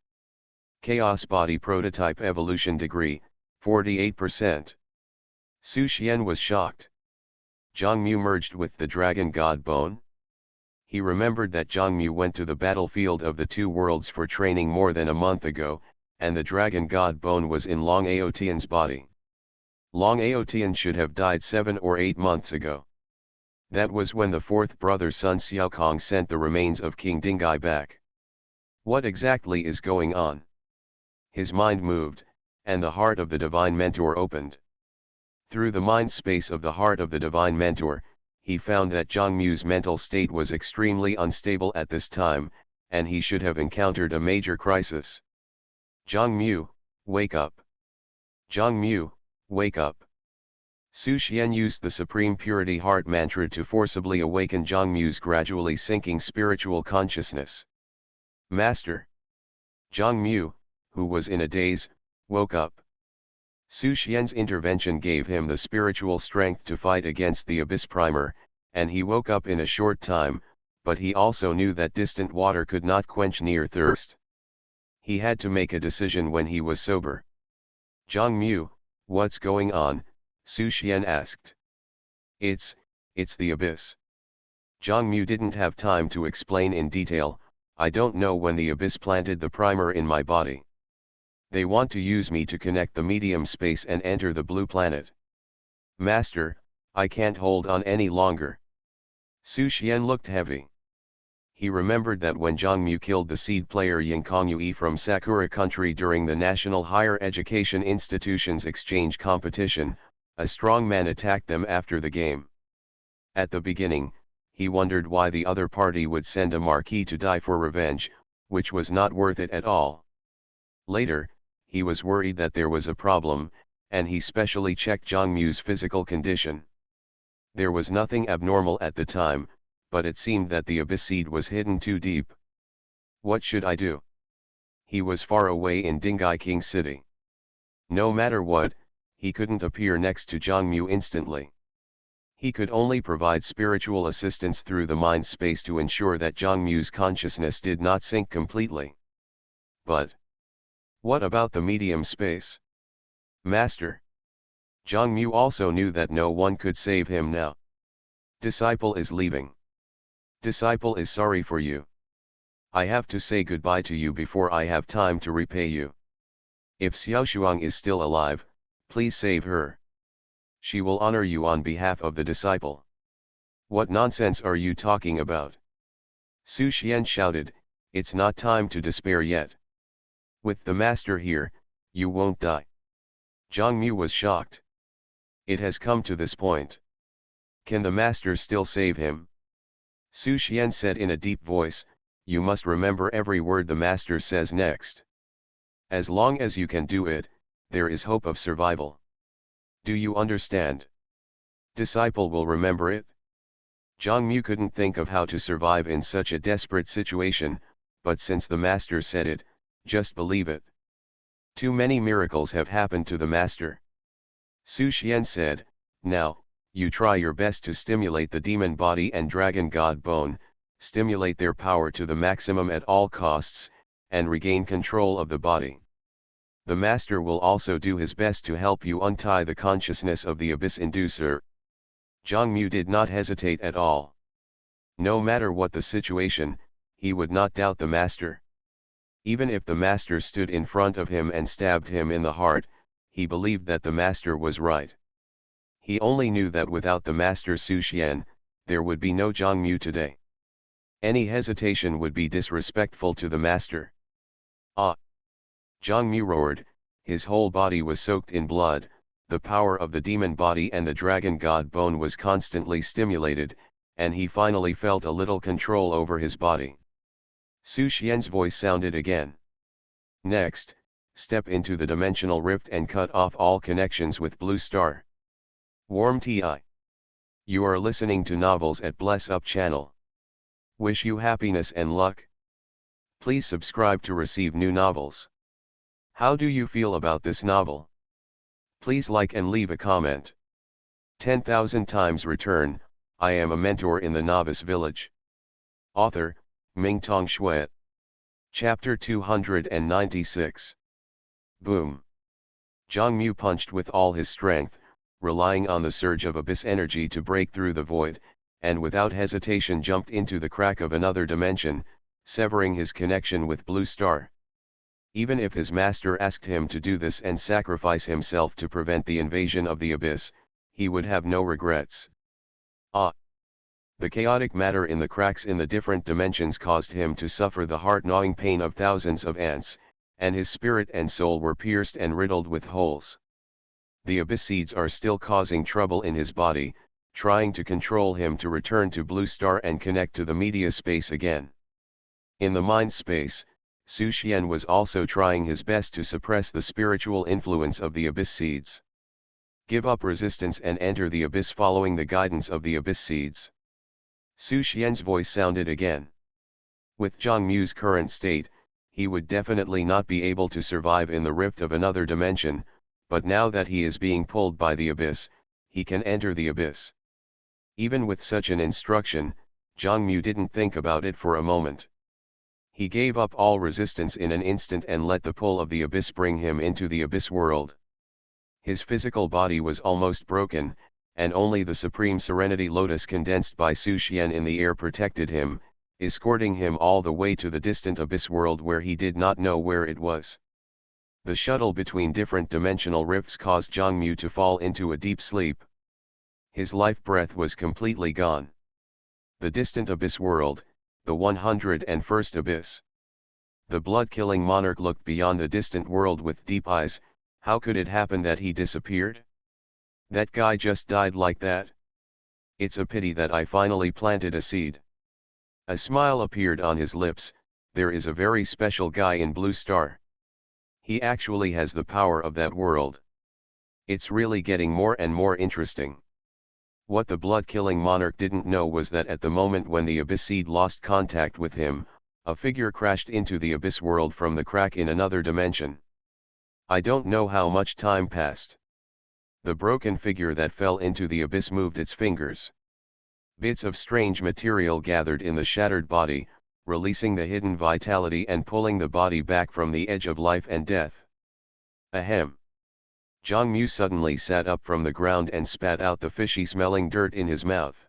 Chaos Body prototype evolution degree, 48%. Su Xian was shocked. Zhang Mu merged with the dragon god bone? He remembered that Zhang Mu went to the battlefield of the two worlds for training more than a month ago, and the dragon god bone was in Long Aotian's body. Long Aotian should have died 7 or 8 months ago. That was when the fourth brother Sun Xiaokong sent the remains of King Dingai back. What exactly is going on? His mind moved, and the heart of the Divine Mentor opened. Through the mind space of the heart of the Divine Mentor, he found that Zhang Mu's mental state was extremely unstable at this time, and he should have encountered a major crisis. Zhang Mu, wake up! Zhang Mu, wake up! Su Xian used the Supreme Purity Heart Mantra to forcibly awaken Zhang Mu's gradually sinking spiritual consciousness. Master! Zhang Mu, who was in a daze, woke up. Su Xian's intervention gave him the spiritual strength to fight against the Abyss Primer, and he woke up in a short time, but he also knew that distant water could not quench near thirst. He had to make a decision when he was sober. Zhang Mu, what's going on? Su Xian asked. It's the Abyss. Zhang Mu didn't have time to explain in detail. I don't know when the Abyss planted the primer in my body. They want to use me to connect the medium space and enter the blue planet. Master, I can't hold on any longer. Su Xian looked heavy. He remembered that when Zhang Mu killed the seed player Ying Kongyue from Sakura country during the National Higher Education Institutions Exchange competition, a strong man attacked them after the game. At the beginning, he wondered why the other party would send a marquis to die for revenge, which was not worth it at all. Later, he was worried that there was a problem, and he specially checked Zhang Mu's physical condition. There was nothing abnormal at the time, but it seemed that the Abyss seed was hidden too deep. What should I do? He was far away in Dingai King City. No matter what, he couldn't appear next to Zhang Mu instantly. He could only provide spiritual assistance through the mind space to ensure that Zhang Mu's consciousness did not sink completely. But what about the medium space? Master! Zhang Mu also knew that no one could save him now. Disciple is leaving. Disciple is sorry for you. I have to say goodbye to you before I have time to repay you. If Xiaoshuang is still alive, please save her. She will honor you on behalf of the disciple. What nonsense are you talking about? Su Xian shouted, it's not time to despair yet. With the master here, you won't die. Zhang Mu was shocked. It has come to this point. Can the master still save him? Su Xian said in a deep voice, you must remember every word the master says next. As long as you can do it, there is hope of survival. Do you understand? Disciple will remember it. Zhang Mu couldn't think of how to survive in such a desperate situation, but since the master said it, just believe it. Too many miracles have happened to the master. Su Xian said, now, you try your best to stimulate the demon body and dragon god bone, stimulate their power to the maximum at all costs, and regain control of the body. The master will also do his best to help you untie the consciousness of the Abyss Inducer. Zhang Mu did not hesitate at all. No matter what the situation, he would not doubt the master. Even if the master stood in front of him and stabbed him in the heart, he believed that the master was right. He only knew that without the master Su Xian, there would be no Zhang Mu today. Any hesitation would be disrespectful to the master. Ah! Zhang Mu roared, his whole body was soaked in blood, the power of the demon body and the dragon god bone was constantly stimulated, and he finally felt a little control over his body. Su Xian's voice sounded again. Next, step into the dimensional rift and cut off all connections with Blue Star. Warm TI. You are listening to novels at Bless Up channel. Wish you happiness and luck. Please subscribe to receive new novels. How do you feel about this novel? Please like and leave a comment. 10,000 times return, I am a mentor in the Novice Village. Author, Mingtong Shui. Chapter 296. Boom. Zhang Mu punched with all his strength, relying on the surge of abyss energy to break through the void, and without hesitation jumped into the crack of another dimension, severing his connection with Blue Star. Even if his master asked him to do this and sacrifice himself to prevent the invasion of the abyss, he would have no regrets. Ah! The chaotic matter in the cracks in the different dimensions caused him to suffer the heart-gnawing pain of thousands of ants, and his spirit and soul were pierced and riddled with holes. The abyss seeds are still causing trouble in his body, trying to control him to return to Blue Star and connect to the media space again. In the mind space, Su Xian was also trying his best to suppress the spiritual influence of the abyss seeds. Give up resistance and enter the abyss following the guidance of the abyss seeds. Su Xian's voice sounded again. With Zhang Mu's current state, he would definitely not be able to survive in the rift of another dimension, but now that he is being pulled by the abyss, he can enter the abyss. Even with such an instruction, Zhang Mu didn't think about it for a moment. He gave up all resistance in an instant and let the pull of the abyss bring him into the abyss world. His physical body was almost broken, and only the supreme serenity lotus condensed by Su Xian in the air protected him, escorting him all the way to the distant abyss world where he did not know where it was. The shuttle between different dimensional rifts caused Zhang Mu to fall into a deep sleep. His life breath was completely gone. The distant abyss world, the 101st abyss. The blood-killing monarch looked beyond the distant world with deep eyes. How could it happen that he disappeared? That guy just died like that? It's a pity that I finally planted a seed. A smile appeared on his lips. There is a very special guy in Blue Star. He actually has the power of that world. It's really getting more and more interesting. What the blood-killing monarch didn't know was that at the moment when the abyss seed lost contact with him, a figure crashed into the abyss world from the crack in another dimension. I don't know how much time passed. The broken figure that fell into the abyss moved its fingers. Bits of strange material gathered in the shattered body, releasing the hidden vitality and pulling the body back from the edge of life and death. Ahem. Zhang Mu suddenly sat up from the ground and spat out the fishy-smelling dirt in his mouth.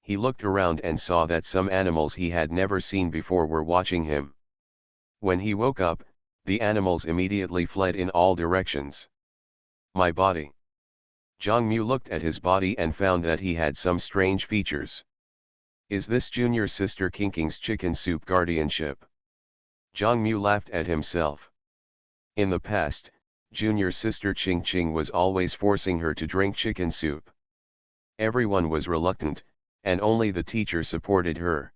He looked around and saw that some animals he had never seen before were watching him. When he woke up, the animals immediately fled in all directions. My body. Zhang Mu looked at his body and found that he had some strange features. Is this junior sister Kinking's chicken soup guardianship? Zhang Mu laughed at himself. In the past, junior sister Qing Qing was always forcing her to drink chicken soup. Everyone was reluctant, and only the teacher supported her.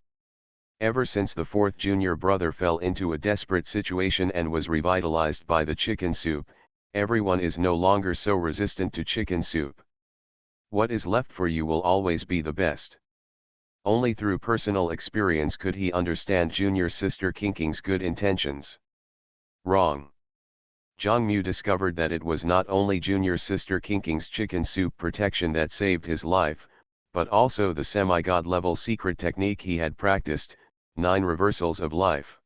Ever since the fourth junior brother fell into a desperate situation and was revitalized by the chicken soup, everyone is no longer so resistant to chicken soup. What is left for you will always be the best. Only through personal experience could he understand junior sister Kinking's good intentions. Wrong. Zhang Mu discovered that it was not only junior sister Kinking's chicken soup protection that saved his life, but also the semi-god level secret technique he had practiced, 9 reversals of life.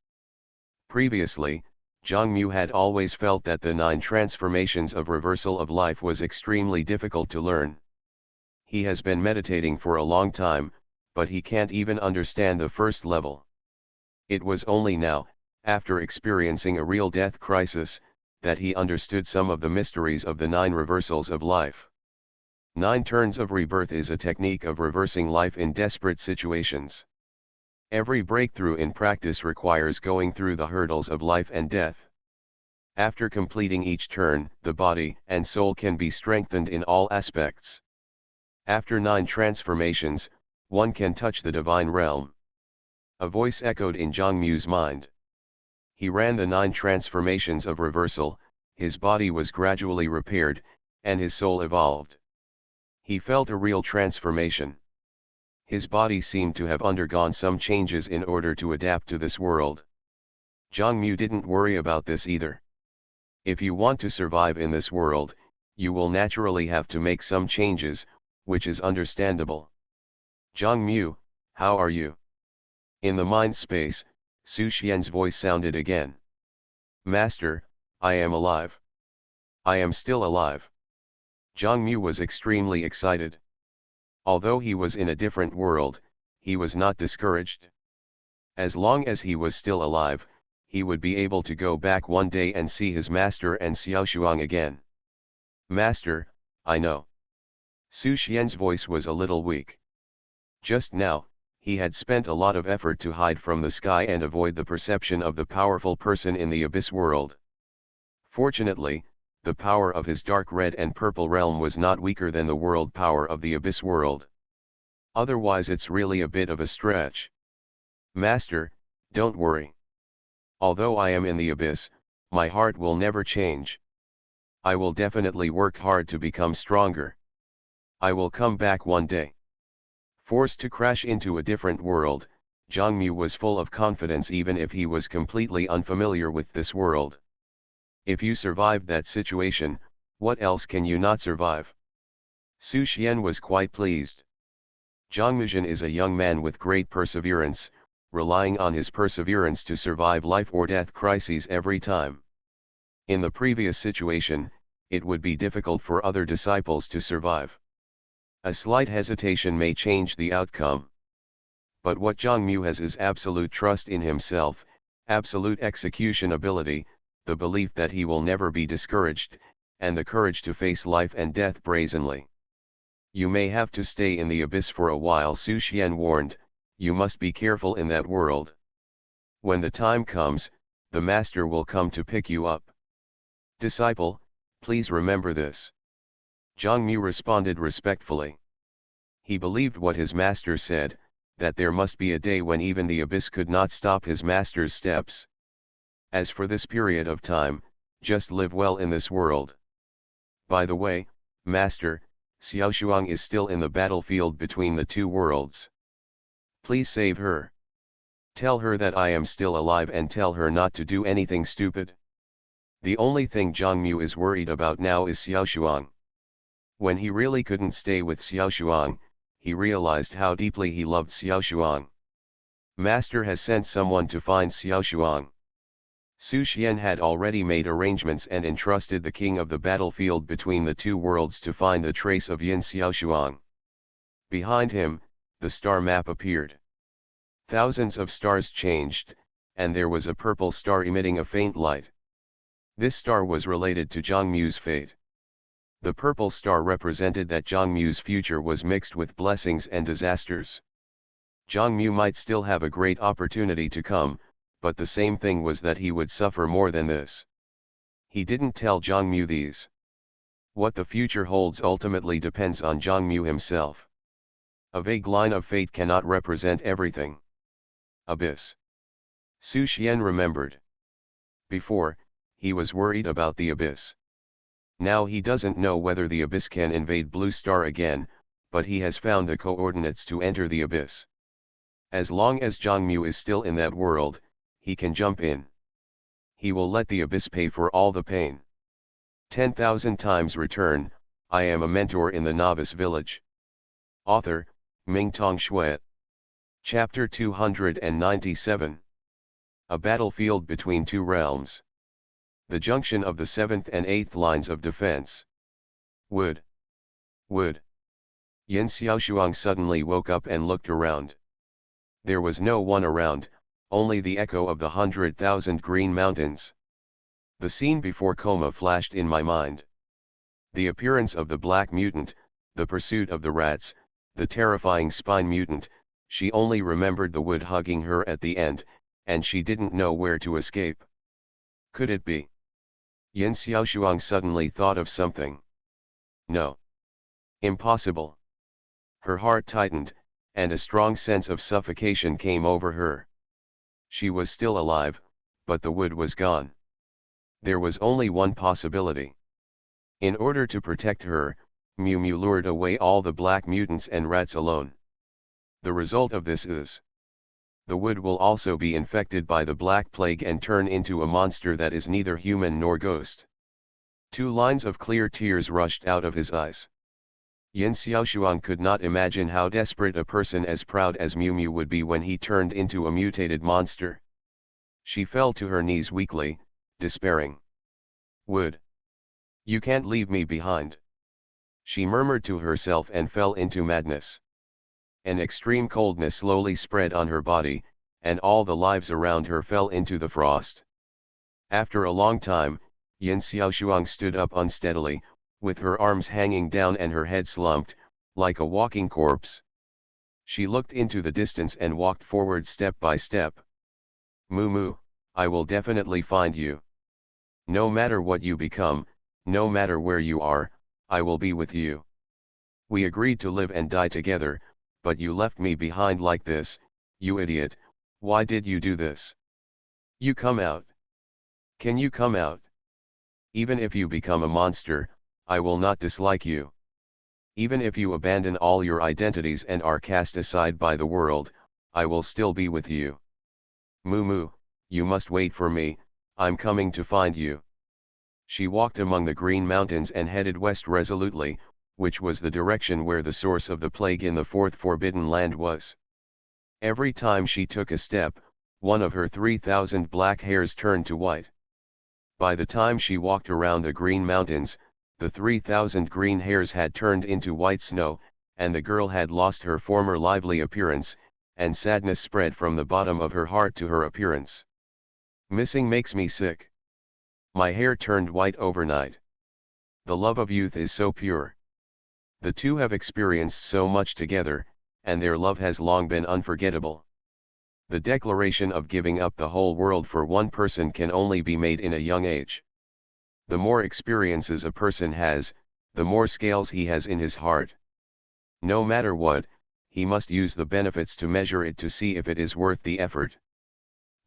Previously, Zhang Mu had always felt that the 9 transformations of reversal of life was extremely difficult to learn. He has been meditating for a long time, but he can't even understand the first level. It was only now, after experiencing a real death crisis, that he understood some of the mysteries of the 9 reversals of life. 9 turns of rebirth is a technique of reversing life in desperate situations. Every breakthrough in practice requires going through the hurdles of life and death. After completing each turn, the body and soul can be strengthened in all aspects. After 9 transformations, one can touch the divine realm. A voice echoed in Zhang Mu's mind. He ran the 9 transformations of reversal, his body was gradually repaired, and his soul evolved. He felt a real transformation. His body seemed to have undergone some changes in order to adapt to this world. Zhang Mu didn't worry about this either. If you want to survive in this world, you will naturally have to make some changes, which is understandable. Zhang Mu, how are you? In the mind space, Su Xian's voice sounded again. Master, I am alive. I am still alive. Zhang Mu was extremely excited. Although he was in a different world, he was not discouraged. As long as he was still alive, he would be able to go back one day and see his master and Xiaoshuang again. Master, I know. Su Xian's voice was a little weak. Just now, he had spent a lot of effort to hide from the sky and avoid the perception of the powerful person in the abyss world. Fortunately, the power of his dark red and purple realm was not weaker than the world power of the abyss world. Otherwise it's really a bit of a stretch. Master, don't worry. Although I am in the abyss, my heart will never change. I will definitely work hard to become stronger. I will come back one day. Forced to crash into a different world, Zhang Mu was full of confidence even if he was completely unfamiliar with this world. If you survived that situation, what else can you not survive? Su Xian was quite pleased. Zhangmuzhen is a young man with great perseverance, relying on his perseverance to survive life or death crises every time. In the previous situation, it would be difficult for other disciples to survive. A slight hesitation may change the outcome. But what Zhang Mu has is absolute trust in himself, absolute execution ability, the belief that he will never be discouraged, and the courage to face life and death brazenly. You may have to stay in the abyss for a while, Su Xian warned. You must be careful in that world. When the time comes, the master will come to pick you up. Disciple, please remember this. Zhang Mu responded respectfully. He believed what his master said, that there must be a day when even the abyss could not stop his master's steps. As for this period of time, just live well in this world. By the way, Master, Xiaoshuang is still in the battlefield between the two worlds. Please save her. Tell her that I am still alive and tell her not to do anything stupid. The only thing Zhang Mu is worried about now is Xiaoshuang. When he really couldn't stay with Xiaoshuang, he realized how deeply he loved Xiaoshuang. Master has sent someone to find Xiaoshuang. Su Xian had already made arrangements and entrusted the king of the battlefield between the two worlds to find the trace of Yin Xiaoshuang. Behind him, the star map appeared. Thousands of stars changed, and there was a purple star emitting a faint light. This star was related to Zhang Mu's fate. The purple star represented that Zhang Mu's future was mixed with blessings and disasters. Zhang Mu might still have a great opportunity to come, but the same thing was that he would suffer more than this. He didn't tell Zhang Mu these. What the future holds ultimately depends on Zhang Mu himself. A vague line of fate cannot represent everything. Abyss. Su Xian remembered. Before, he was worried about the abyss. Now he doesn't know whether the abyss can invade Blue Star again, but he has found the coordinates to enter the abyss. As long as Zhang Mu is still in that world, he can jump in. He will let the abyss pay for all the pain. 10,000 times return. I am a mentor in the Novice Village. Author, Mingtong Shui. Chapter 297. A battlefield between two realms. The junction of the 7th and 8th lines of defense. Wood. Yin Xiaoshuang suddenly woke up and looked around. There was no one around, only the echo of the 100,000 green mountains. The scene before coma flashed in my mind. The appearance of the black mutant, the pursuit of the rats, the terrifying spine mutant. She only remembered the wood hugging her at the end, and she didn't know where to escape. Could it be? Yin Xiaoshuang suddenly thought of something. No. Impossible. Her heart tightened, and a strong sense of suffocation came over her. She was still alive, but the wood was gone. There was only one possibility. In order to protect her, Mu Mu lured away all the black mutants and rats alone. The result of this is, the wood will also be infected by the Black Plague and turn into a monster that is neither human nor ghost. 2 lines of clear tears rushed out of his eyes. Yin Xiaoshuang could not imagine how desperate a person as proud as Mu Mu would be when he turned into a mutated monster. She fell to her knees weakly, despairing. Wood. You can't leave me behind. She murmured to herself and fell into madness. An extreme coldness slowly spread on her body, and all the lives around her fell into the frost. After a long time, Yin Xiaoshuang stood up unsteadily, with her arms hanging down and her head slumped, like a walking corpse. She looked into the distance and walked forward step by step. Moo, I will definitely find you. No matter what you become, no matter where you are, I will be with you. We agreed to live and die together, but you left me behind like this, you idiot. Why did you do this? You come out. Can you come out? Even if you become a monster, I will not dislike you. Even if you abandon all your identities and are cast aside by the world, I will still be with you. Moo, you must wait for me, I'm coming to find you. She walked among the green mountains and headed west resolutely, which was the direction where the source of the plague in the fourth forbidden land was. Every time she took a step, one of her 3,000 black hairs turned to white. By the time she walked around the green mountains, the 3,000 green hairs had turned into white snow, and the girl had lost her former lively appearance, and sadness spread from the bottom of her heart to her appearance. Missing makes me sick. My hair turned white overnight. The love of youth is so pure. The two have experienced so much together, and their love has long been unforgettable. The declaration of giving up the whole world for one person can only be made in a young age. The more experiences a person has, the more scales he has in his heart. No matter what, he must use the benefits to measure it to see if it is worth the effort.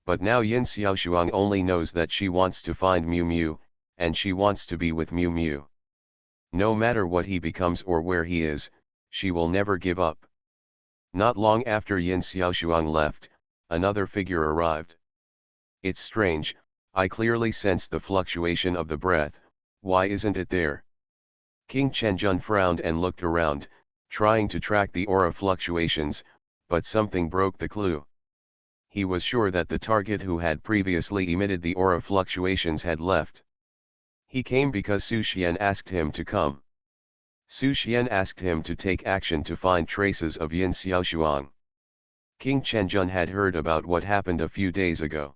But now Yin Xiaoshuang only knows that she wants to find Miu Miu, and she wants to be with Miu Miu. No matter what he becomes or where he is, she will never give up. Not long after Yin Xiaoshuang left, another figure arrived. It's strange, I clearly sense the fluctuation of the breath, why isn't it there? King Chenjun frowned and looked around, trying to track the aura fluctuations, but something broke the clue. He was sure that the target who had previously emitted the aura fluctuations had left. He came because Su Xian asked him to come. Su Xian asked him to take action to find traces of Yin Xiaoshuang. King Chenjun had heard about what happened a few days ago.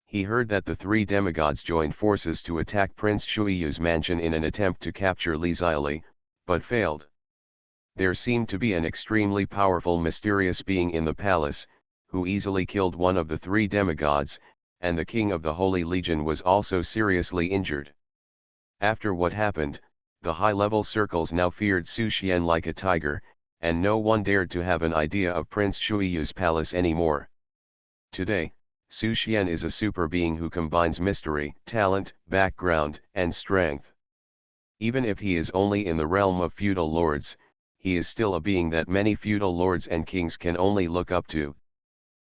He heard that the three demigods joined forces to attack Prince Shuiyu's mansion in an attempt to capture Li Zili, but failed. There seemed to be an extremely powerful mysterious being in the palace, who easily killed one of the three demigods, and the king of the Holy Legion was also seriously injured. After what happened, the high-level circles now feared Su Xian like a tiger, and no one dared to have an idea of Prince Shuiyu's palace anymore. Today, Su Xian is a super being who combines mystery, talent, background, and strength. Even if he is only in the realm of feudal lords, he is still a being that many feudal lords and kings can only look up to.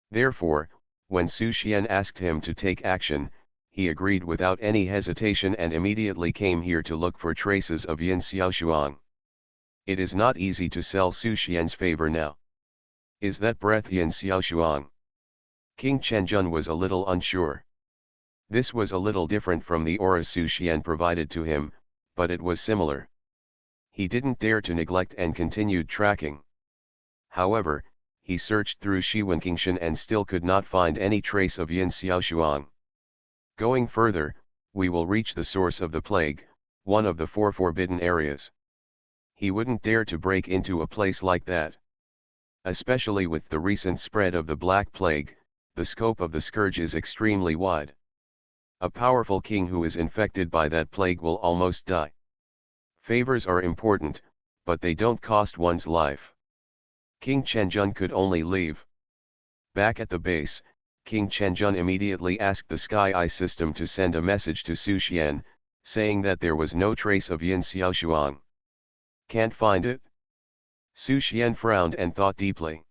Therefore, when Su Xian asked him to take action, he agreed without any hesitation and immediately came here to look for traces of Yin Xiaoshuang. It is not easy to sell Su Xian's favor now. Is that breath Yin Xiaoshuang? King Chenjun was a little unsure. This was a little different from the aura Su Xian provided to him, but it was similar. He didn't dare to neglect and continued tracking. However, he searched through Shiwenkingshan and still could not find any trace of Yin Xiaoshuang. Going further, we will reach the source of the plague, one of the 4 forbidden areas. He wouldn't dare to break into a place like that. Especially with the recent spread of the Black Plague, the scope of the scourge is extremely wide. A powerful king who is infected by that plague will almost die. Favors are important, but they don't cost one's life. King Chenjun could only leave. Back at the base, King Chenjun immediately asked the Sky Eye system to send a message to Su Xian, saying that there was no trace of Yin Xiaoshuang. Can't find it? Su Xian frowned and thought deeply.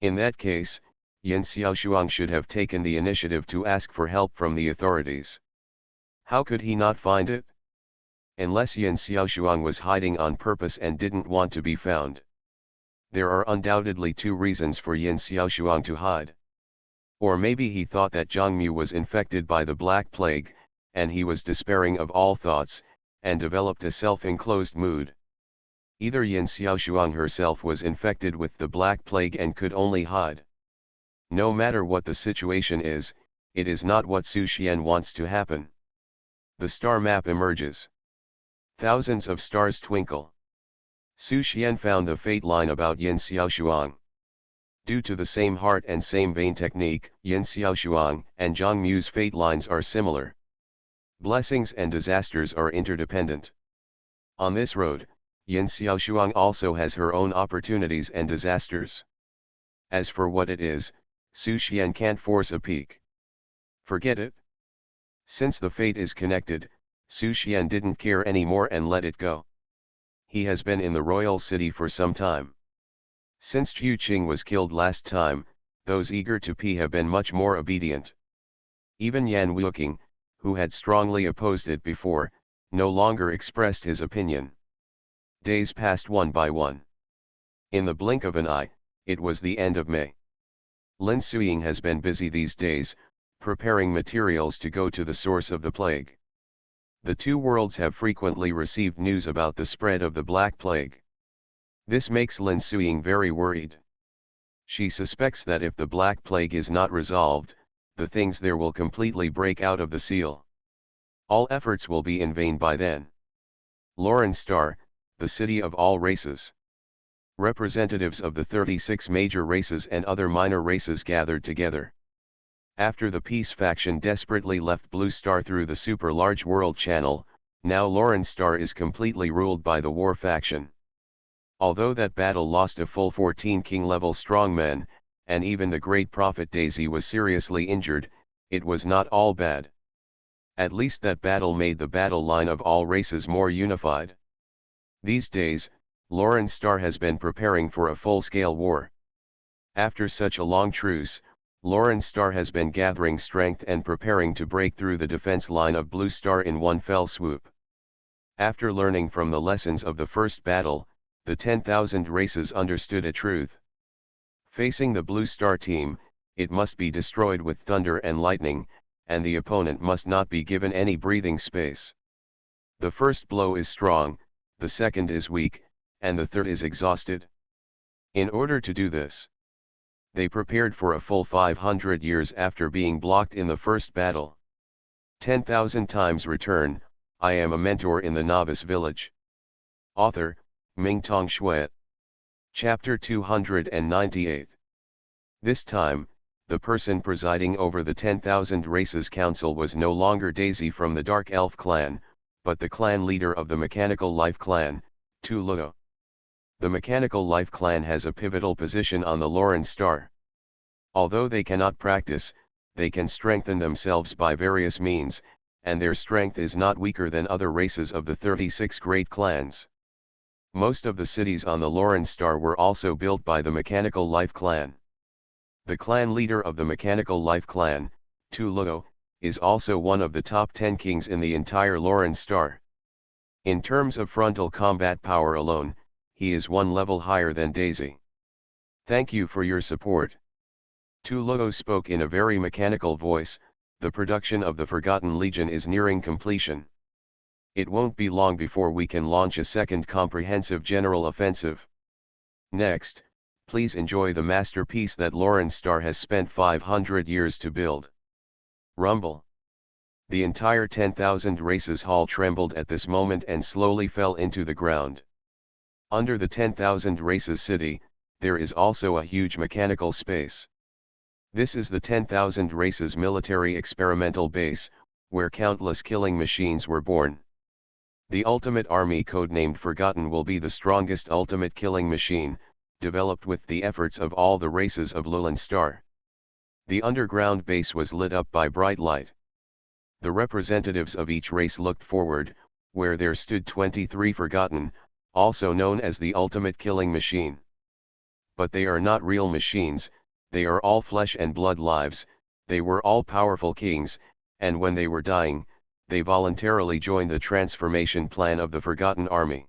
In that case, Yin Xiaoshuang should have taken the initiative to ask for help from the authorities. How could he not find it? Unless Yin Xiaoshuang was hiding on purpose and didn't want to be found. There are undoubtedly 2 reasons for Yin Xiaoshuang to hide. Or maybe he thought that Zhongmu was infected by the Black Plague, and he was despairing of all thoughts, and developed a self-enclosed mood. Either Yin Xiaoshuang herself was infected with the Black Plague and could only hide. No matter what the situation is, it is not what Su Xian wants to happen. The star map emerges. Thousands of stars twinkle. Su Xian found the fate line about Yin Xiaoshuang. Due to the same heart and same vein technique, Yin Xiaoshuang and Zhang Mu's fate lines are similar. Blessings and disasters are interdependent. On this road, Yin Xiaoshuang also has her own opportunities and disasters. As for what it is, Su Xian can't force a peak. Forget it. Since the fate is connected, Su Xian didn't care anymore and let it go. He has been in the royal city for some time. Since Chu Qing was killed last time, those eager to pee have been much more obedient. Even Yan Wuqing, who had strongly opposed it before, no longer expressed his opinion. Days passed one by one. In the blink of an eye, it was the end of May. Lin Suying has been busy these days, preparing materials to go to the source of the plague. The two worlds have frequently received news about the spread of the Black Plague. This makes Lin Suying very worried. She suspects that if the Black Plague is not resolved, the things there will completely break out of the seal. All efforts will be in vain by then. Lauren Star, the city of all races. Representatives of the 36 major races and other minor races gathered together. After the Peace faction desperately left Blue Star through the super large world channel, now Lauren Star is completely ruled by the War faction. Although that battle lost a full 14 king-level strongmen, and even the great prophet Daisy was seriously injured, it was not all bad. At least that battle made the battle line of all races more unified. These days, Lauren Star has been preparing for a full-scale war. After such a long truce, Lauren Star has been gathering strength and preparing to break through the defense line of Blue Star in one fell swoop. After learning from the lessons of the first battle, the 10,000 races understood a truth. Facing the Blue Star team, it must be destroyed with thunder and lightning, and the opponent must not be given any breathing space. The first blow is strong, the second is weak, and the third is exhausted. In order to do this, they prepared for a full 500 years after being blocked in the first battle. 10,000 times return. I am a mentor in the Novice Village. Author, Mingtong Shui. Chapter 298. This time, the person presiding over the 10,000 Races Council was no longer Daisy from the Dark Elf clan, but the clan leader of the Mechanical Life clan, Tu Luo. The Mechanical Life clan has a pivotal position on the Lauren Star. Although they cannot practice, they can strengthen themselves by various means, and their strength is not weaker than other races of the 36 great clans. Most of the cities on the Lauren Star were also built by the Mechanical Life clan. The clan leader of the Mechanical Life clan, Tu Luo, is also one of the top 10 kings in the entire Lauren Star. In terms of frontal combat power alone, he is one level higher than Daisy. Thank you for your support. Tu Luo spoke in a very mechanical voice. The production of the Forgotten Legion is nearing completion. It won't be long before we can launch a second comprehensive general offensive. Next, please enjoy the masterpiece that Lauren Star has spent 500 years to build. Rumble. The entire 10,000 Races Hall trembled at this moment and slowly fell into the ground. Under the 10,000 Races City, there is also a huge mechanical space. This is the 10,000 Races military experimental base, where countless killing machines were born. The ultimate army codenamed Forgotten will be the strongest ultimate killing machine, developed with the efforts of all the races of Lulan Star. The underground base was lit up by bright light. The representatives of each race looked forward, where there stood 23 Forgotten, also known as the ultimate killing machine. But they are not real machines, they are all flesh and blood lives. They were all powerful kings, and when they were dying, they voluntarily joined the transformation plan of the Forgotten Army.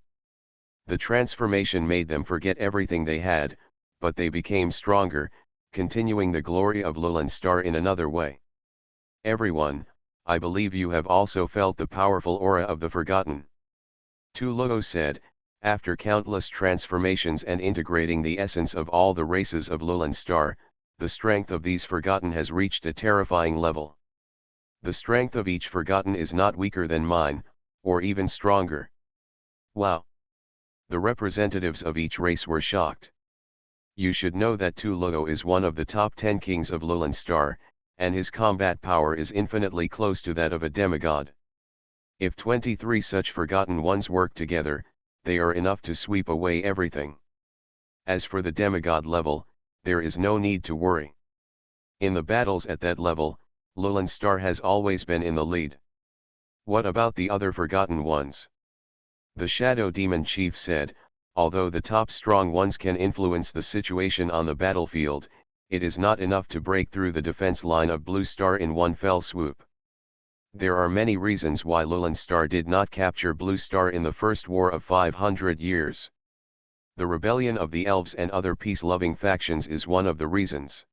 The transformation made them forget everything they had, but they became stronger, continuing the glory of Lulan Star in another way. Everyone, I believe you have also felt the powerful aura of the Forgotten. Tuluo said, after countless transformations and integrating the essence of all the races of Lowland Star, the strength of these Forgotten has reached a terrifying level. The strength of each Forgotten is not weaker than mine, or even stronger. Wow! The representatives of each race were shocked. You should know that Tuluo is one of the top 10 kings of Lowland Star, and his combat power is infinitely close to that of a demigod. If 23 such Forgotten ones work together, they are enough to sweep away everything. As for the demigod level, there is no need to worry. In the battles at that level, Lowland Star has always been in the lead. What about the other Forgotten ones? The Shadow Demon Chief said, although the top strong ones can influence the situation on the battlefield, it is not enough to break through the defense line of Blue Star in one fell swoop. There are many reasons why Lowland Star did not capture Blue Star in the First War of 500 years. The rebellion of the elves and other peace-loving factions is one of the reasons.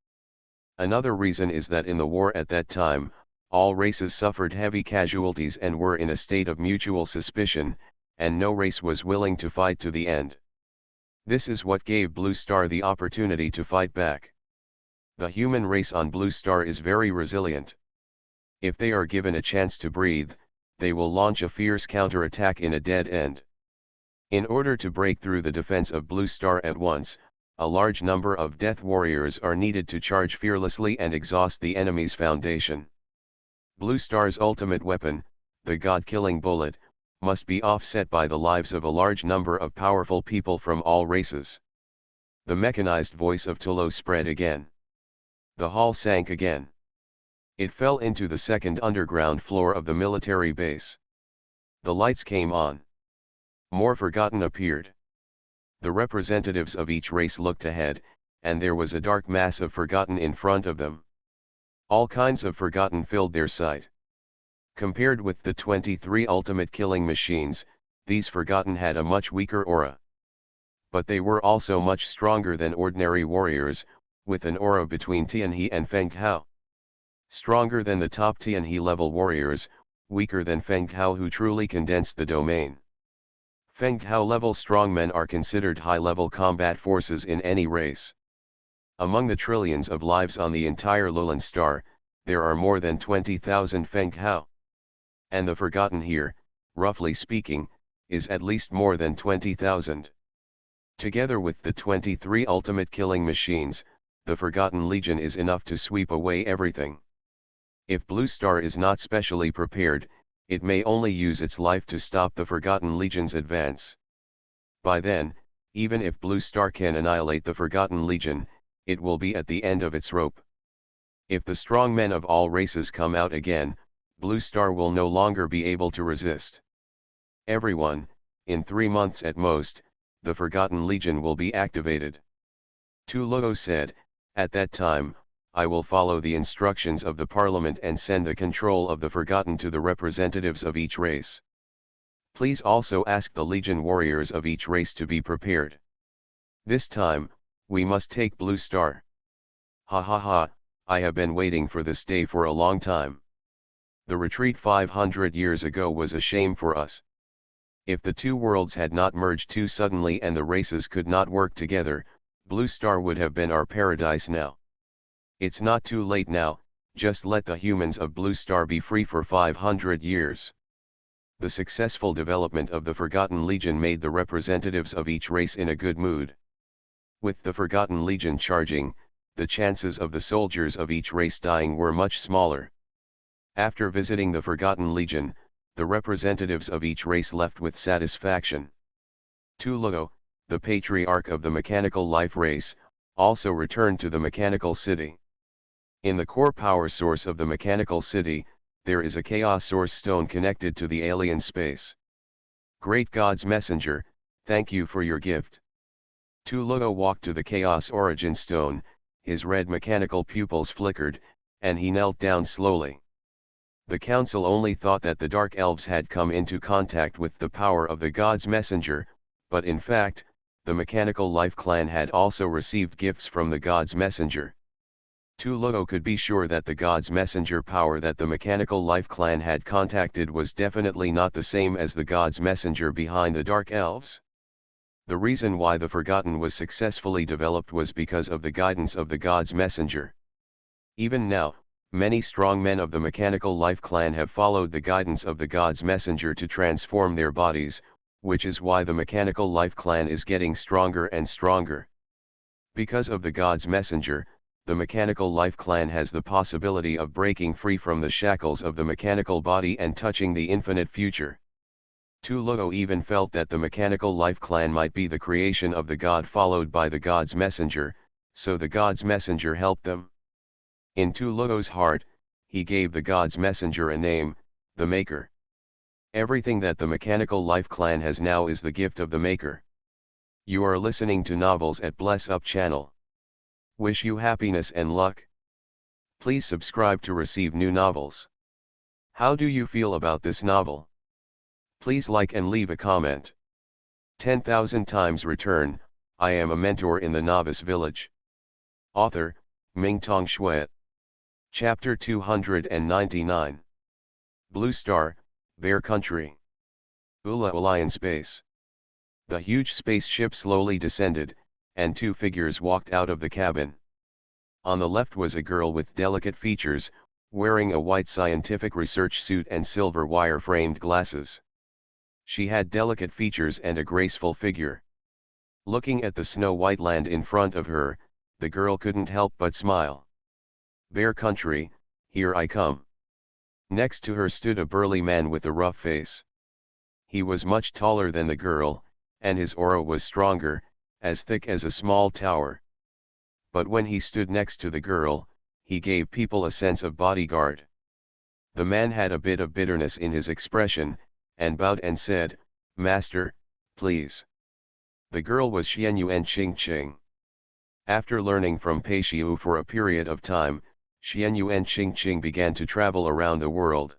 Another reason is that in the war at that time, all races suffered heavy casualties and were in a state of mutual suspicion, and no race was willing to fight to the end. This is what gave Blue Star the opportunity to fight back. The human race on Blue Star is very resilient. If they are given a chance to breathe, they will launch a fierce counterattack in a dead end. In order to break through the defense of Blue Star at once, a large number of Death Warriors are needed to charge fearlessly and exhaust the enemy's foundation. Blue Star's ultimate weapon, the God-killing bullet, must be offset by the lives of a large number of powerful people from all races. The mechanized voice of Tuluo spread again. The hall sank again. It fell into the second underground floor of the military base. The lights came on. More Forgotten appeared. The representatives of each race looked ahead, and there was a dark mass of Forgotten in front of them. All kinds of Forgotten filled their sight. Compared with the 23 ultimate killing machines, these Forgotten had a much weaker aura. But they were also much stronger than ordinary warriors, with an aura between Tianhe and Feng Hao. Stronger than the top Tianhe level warriors, weaker than Feng Hao who truly condensed the domain. Feng Hao level strongmen are considered high-level combat forces in any race. Among the trillions of lives on the entire Lowland Star, there are more than 20,000 Feng Hao. And the Forgotten here, roughly speaking, is at least more than 20,000. Together with the 23 ultimate killing machines, the Forgotten Legion is enough to sweep away everything. If Blue Star is not specially prepared, it may only use its life to stop the Forgotten Legion's advance. By then, even if Blue Star can annihilate the Forgotten Legion, it will be at the end of its rope. If the strong men of all races come out again, Blue Star will no longer be able to resist. Everyone, in 3 months at most, the Forgotten Legion will be activated. Tuluo said, at that time, I will follow the instructions of the Parliament and send the control of the Forgotten to the representatives of each race. Please also ask the Legion warriors of each race to be prepared. This time, we must take Blue Star. Ha ha ha, I have been waiting for this day for a long time. The retreat 500 years ago was a shame for us. If the two worlds had not merged too suddenly and the races could not work together, Blue Star would have been our paradise now. It's not too late now, just let the humans of Blue Star be free for 500 years. The successful development of the Forgotten Legion made the representatives of each race in a good mood. With the Forgotten Legion charging, the chances of the soldiers of each race dying were much smaller. After visiting the Forgotten Legion, the representatives of each race left with satisfaction. Tuluo, the patriarch of the mechanical life race, also returned to the mechanical city. In the core power source of the mechanical city, there is a chaos source stone connected to the alien space. Great God's messenger, thank you for your gift. Tuluo walked to the chaos origin stone, his red mechanical pupils flickered, and he knelt down slowly. The council only thought that the dark elves had come into contact with the power of the God's messenger, but in fact, the mechanical life clan had also received gifts from the God's messenger. Tuluo could be sure that the god's messenger power that the Mechanical Life clan had contacted was definitely not the same as the god's messenger behind the Dark Elves. The reason why the Forgotten was successfully developed was because of the guidance of the god's messenger. Even now, many strong men of the Mechanical Life clan have followed the guidance of the god's messenger to transform their bodies, which is why the Mechanical Life clan is getting stronger and stronger. Because of the god's messenger, the Mechanical Life clan has the possibility of breaking free from the shackles of the mechanical body and touching the infinite future. Tuluo even felt that the Mechanical Life clan might be the creation of the god followed by the god's messenger, so the god's messenger helped them. In Tuluo's heart, he gave the god's messenger a name, the Maker. Everything that the Mechanical Life clan has now is the gift of the Maker. You are listening to Novels at Bless Up channel. Wish you happiness and luck. Please subscribe to receive new novels. How do you feel about this novel? Please like and leave a comment. 10,000 times return, I am a mentor in the Novice Village. Author, Mingtong Shui. Chapter 299. Blue Star, Bear Country. Ula Lion Space. The huge spaceship slowly descended, and two figures walked out of the cabin. On the left was a girl with delicate features, wearing a white scientific research suit and silver wire-framed glasses. She had delicate features and a graceful figure. Looking at the snow-white land in front of her, the girl couldn't help but smile. Bear Country, here I come. Next to her stood a burly man with a rough face. He was much taller than the girl, and his aura was stronger, as thick as a small tower. But when he stood next to the girl, he gave people a sense of bodyguard. The man had a bit of bitterness in his expression, and bowed and said, "Master, please." The girl was Xianyuan Qingqing. After learning from Pei Xiu for a period of time, Xianyuan Qingqing began to travel around the world.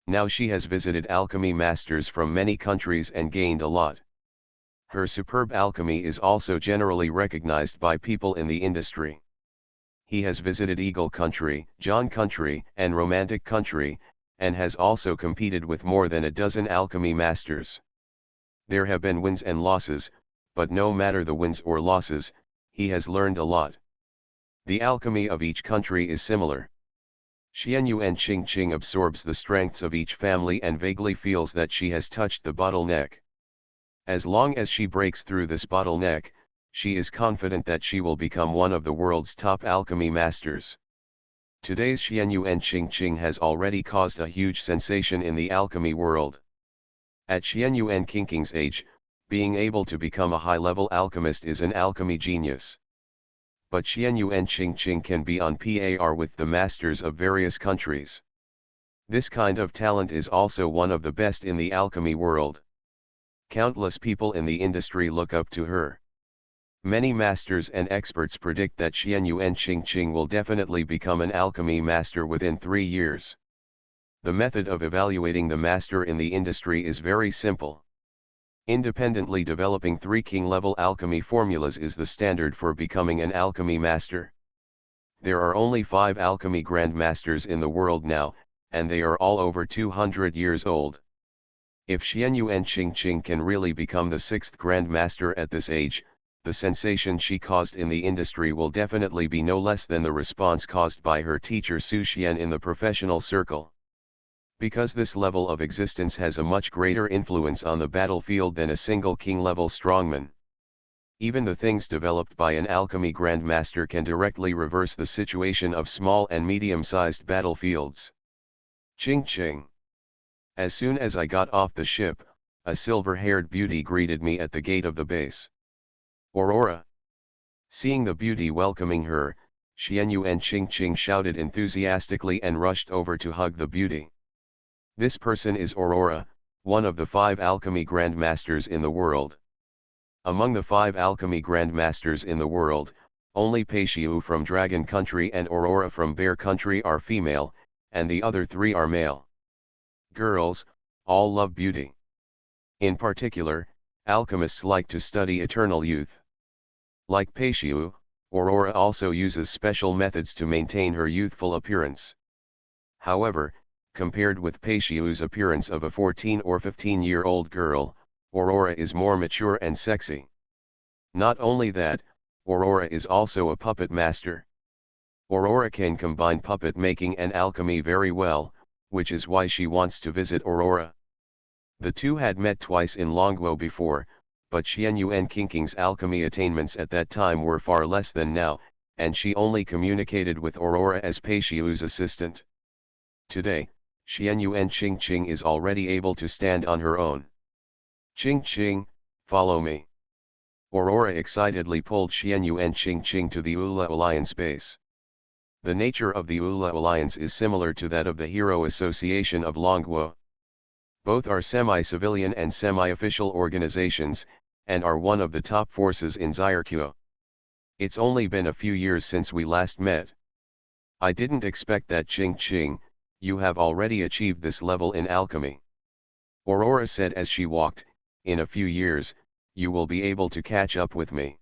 Now she has visited alchemy masters from many countries and gained a lot. Her superb alchemy is also generally recognized by people in the industry. He has visited Eagle Country, John Country, and Romantic Country, and has also competed with more than a dozen alchemy masters. There have been wins and losses, but no matter the wins or losses, he has learned a lot. The alchemy of each country is similar. Xianyuan Qingqing absorbs the strengths of each family and vaguely feels that she has touched the bottleneck. As long as she breaks through this bottleneck, she is confident that she will become one of the world's top alchemy masters. Today's Xianyuan Qingqing has already caused a huge sensation in the alchemy world. At Xianyuan Qingqing's age, being able to become a high-level alchemist is an alchemy genius. But Xianyuan Qingqing can be on par with the masters of various countries. This kind of talent is also one of the best in the alchemy world. Countless people in the industry look up to her. Many masters and experts predict that Xianyuan Qingqing will definitely become an alchemy master within 3 years. The method of evaluating the master in the industry is very simple. Independently developing 3 king-level alchemy formulas is the standard for becoming an alchemy master. There are only 5 alchemy grandmasters in the world now, and they are all over 200 years old. If Xianyuan Qingqing can really become the 6th grandmaster at this age, the sensation she caused in the industry will definitely be no less than the response caused by her teacher Su Xian in the professional circle. Because this level of existence has a much greater influence on the battlefield than a single king-level strongman. Even the things developed by an alchemy grandmaster can directly reverse the situation of small and medium-sized battlefields. Qingqing. As soon as I got off the ship, a silver-haired beauty greeted me at the gate of the base. Aurora. Seeing the beauty welcoming her, Xianyuan Qingqing shouted enthusiastically and rushed over to hug the beauty. This person is Aurora, one of the 5 alchemy grandmasters in the world. Among the 5 alchemy grandmasters in the world, only Pei Xiu from Dragon Country and Aurora from Bear Country are female, and the other 3 are male. Girls, all love beauty. In particular, alchemists like to study eternal youth. Like Pei Xiu, Aurora also uses special methods to maintain her youthful appearance. However, compared with Peixiu's appearance of a 14 or 15-year-old girl, Aurora is more mature and sexy. Not only that, Aurora is also a puppet master. Aurora can combine puppet making and alchemy very well, which is why she wants to visit Aurora. The two had met twice in Longguo before, but Xianyuan Qingqing's alchemy attainments at that time were far less than now, and she only communicated with Aurora as Peixiu's assistant. Today, Xianyuan Qingqing is already able to stand on her own. Qingqing, follow me. Aurora excitedly pulled Xianyuan Qingqing to the Ula Alliance base. The nature of the Ula Alliance is similar to that of the Hero Association of Longguo. Both are semi-civilian and semi-official organizations, and are one of the top forces in Zyerkuo. It's only been a few years since we last met. I didn't expect that, Qingqing, you have already achieved this level in alchemy. Aurora said as she walked. In a few years, you will be able to catch up with me.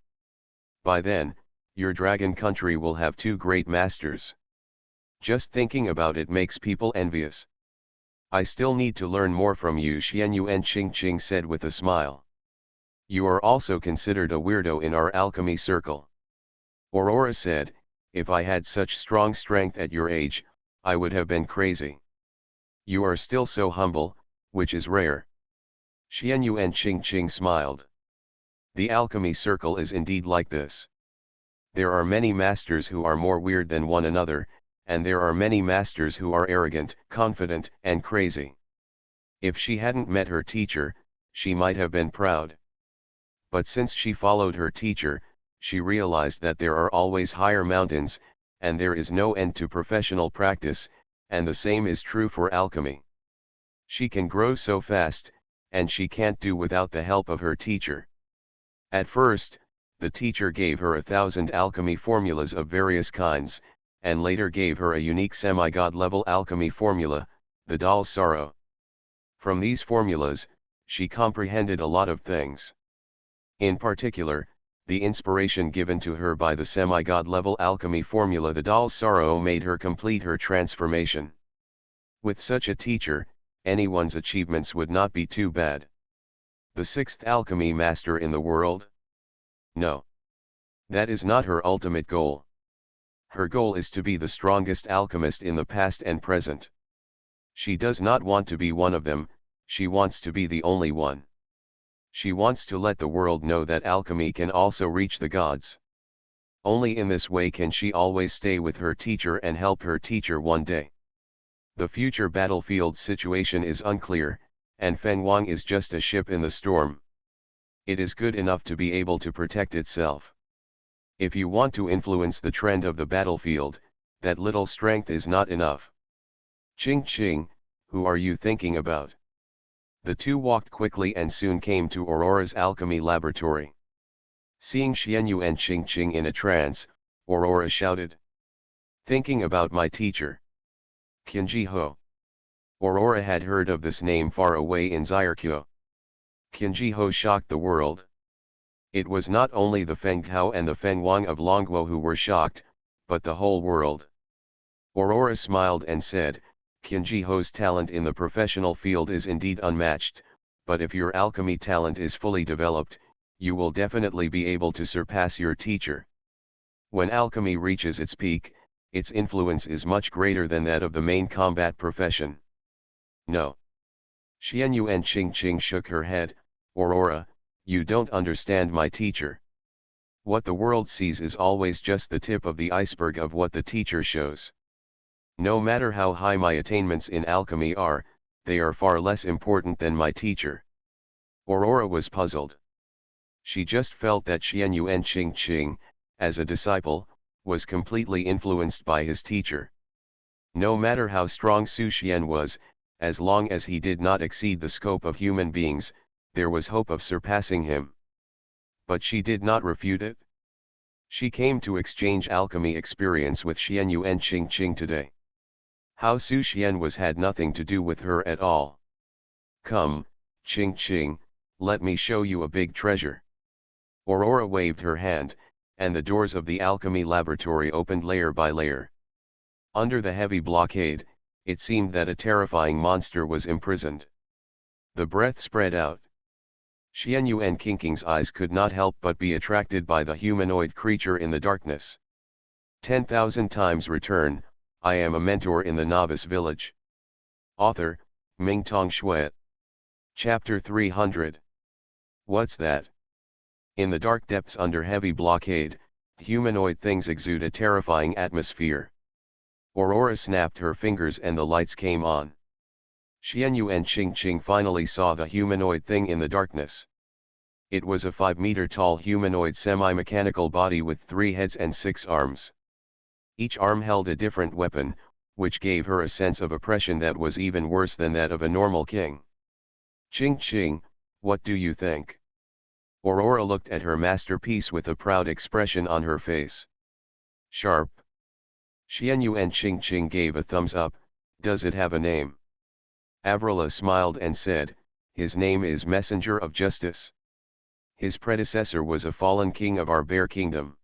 By then, your dragon country will have 2 great masters. Just thinking about it makes people envious. I still need to learn more from you, Xianyuan Qingqing said with a smile. You are also considered a weirdo in our alchemy circle. Aurora said, if I had such strong strength at your age, I would have been crazy. You are still so humble, which is rare. Xianyuan Qingqing smiled. The alchemy circle is indeed like this. There are many masters who are more weird than one another, and there are many masters who are arrogant, confident, and crazy. If she hadn't met her teacher, she might have been proud. But since she followed her teacher, she realized that there are always higher mountains, and there is no end to professional practice, and the same is true for alchemy. She can grow so fast, and she can't do without the help of her teacher. At first, the teacher gave her 1,000 alchemy formulas of various kinds, and later gave her a unique semi-god level alchemy formula, the doll's sorrow. From these formulas, she comprehended a lot of things. In particular, the inspiration given to her by the semi-god level alchemy formula, the doll's sorrow, made her complete her transformation. With such a teacher, anyone's achievements would not be too bad. The 6th alchemy master in the world? No. That is not her ultimate goal. Her goal is to be the strongest alchemist in the past and present. She does not want to be one of them, she wants to be the only one. She wants to let the world know that alchemy can also reach the gods. Only in this way can she always stay with her teacher and help her teacher one day. The future battlefield situation is unclear, and Feng Wang is just a ship in the storm. It is good enough to be able to protect itself. If you want to influence the trend of the battlefield, that little strength is not enough. Qingqing, who are you thinking about? The two walked quickly and soon came to Aurora's alchemy laboratory. Seeing Xianyuan Qingqing in a trance, Aurora shouted. Thinking about my teacher. Qinji Ho. Aurora had heard of this name far away in Zyerkuo. Qinji Ho shocked the world. It was not only the Feng Hao and the Feng Wang of Longguo who were shocked, but the whole world. Aurora smiled and said, Qinji Ho's talent in the professional field is indeed unmatched, but if your alchemy talent is fully developed, you will definitely be able to surpass your teacher. When alchemy reaches its peak, its influence is much greater than that of the main combat profession. No. Xianyuan Qingqing shook her head. Aurora, you don't understand my teacher. What the world sees is always just the tip of the iceberg of what the teacher shows. No matter how high my attainments in alchemy are, they are far less important than my teacher. Aurora was puzzled. She just felt that Xianyuan Qingqing, as a disciple, was completely influenced by his teacher. No matter how strong Su Xian was, as long as he did not exceed the scope of human beings, there was hope of surpassing him. But she did not refute it. She came to exchange alchemy experience with Xianyuan Qingqing today. How Su Xian was had nothing to do with her at all. Come, Qingqing, let me show you a big treasure. Aurora waved her hand, and the doors of the alchemy laboratory opened layer by layer. Under the heavy blockade, it seemed that a terrifying monster was imprisoned. The breath spread out. Xianyuan Qingqing's eyes could not help but be attracted by the humanoid creature in the darkness. 10,000 times return, I am a mentor in the Novice Village. Author, Mingtong Shui. Chapter 300. What's that? In the dark depths under heavy blockade, humanoid things exude a terrifying atmosphere. Aurora snapped her fingers and the lights came on. Xianyuan Qingqing finally saw the humanoid thing in the darkness. It was a 5-meter-tall humanoid semi-mechanical body with 3 heads and 6 arms. Each arm held a different weapon, which gave her a sense of oppression that was even worse than that of a normal king. Qingqing, what do you think? Aurora looked at her masterpiece with a proud expression on her face. Sharp. Xianyuan Qingqing gave a thumbs up. Does it have a name? Avrila smiled and said, his name is Messenger of Justice. His predecessor was a fallen king of our Bear Kingdom.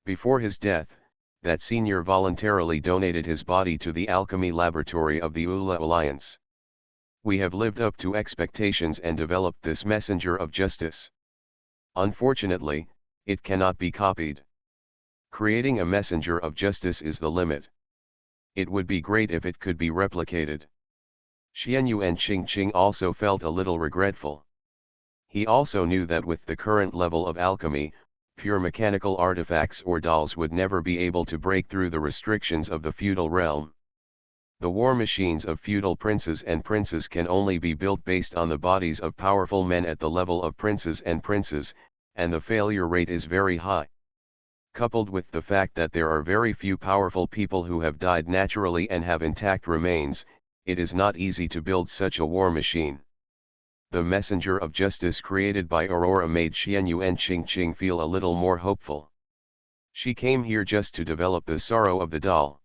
Before his death, that senior voluntarily donated his body to the alchemy laboratory of the Ula Alliance. We have lived up to expectations and developed this Messenger of Justice. Unfortunately, it cannot be copied. Creating a Messenger of Justice is the limit. It would be great if it could be replicated. Xianyuan Qingqing also felt a little regretful. He also knew that with the current level of alchemy, pure mechanical artifacts or dolls would never be able to break through the restrictions of the feudal realm. The war machines of feudal princes and princes can only be built based on the bodies of powerful men at the level of princes and princes, and the failure rate is very high. Coupled with the fact that there are very few powerful people who have died naturally and have intact remains, it is not easy to build such a war machine. The Messenger of Justice created by Aurora made Xianyuan Qingqing feel a little more hopeful. She came here just to develop the sorrow of the doll.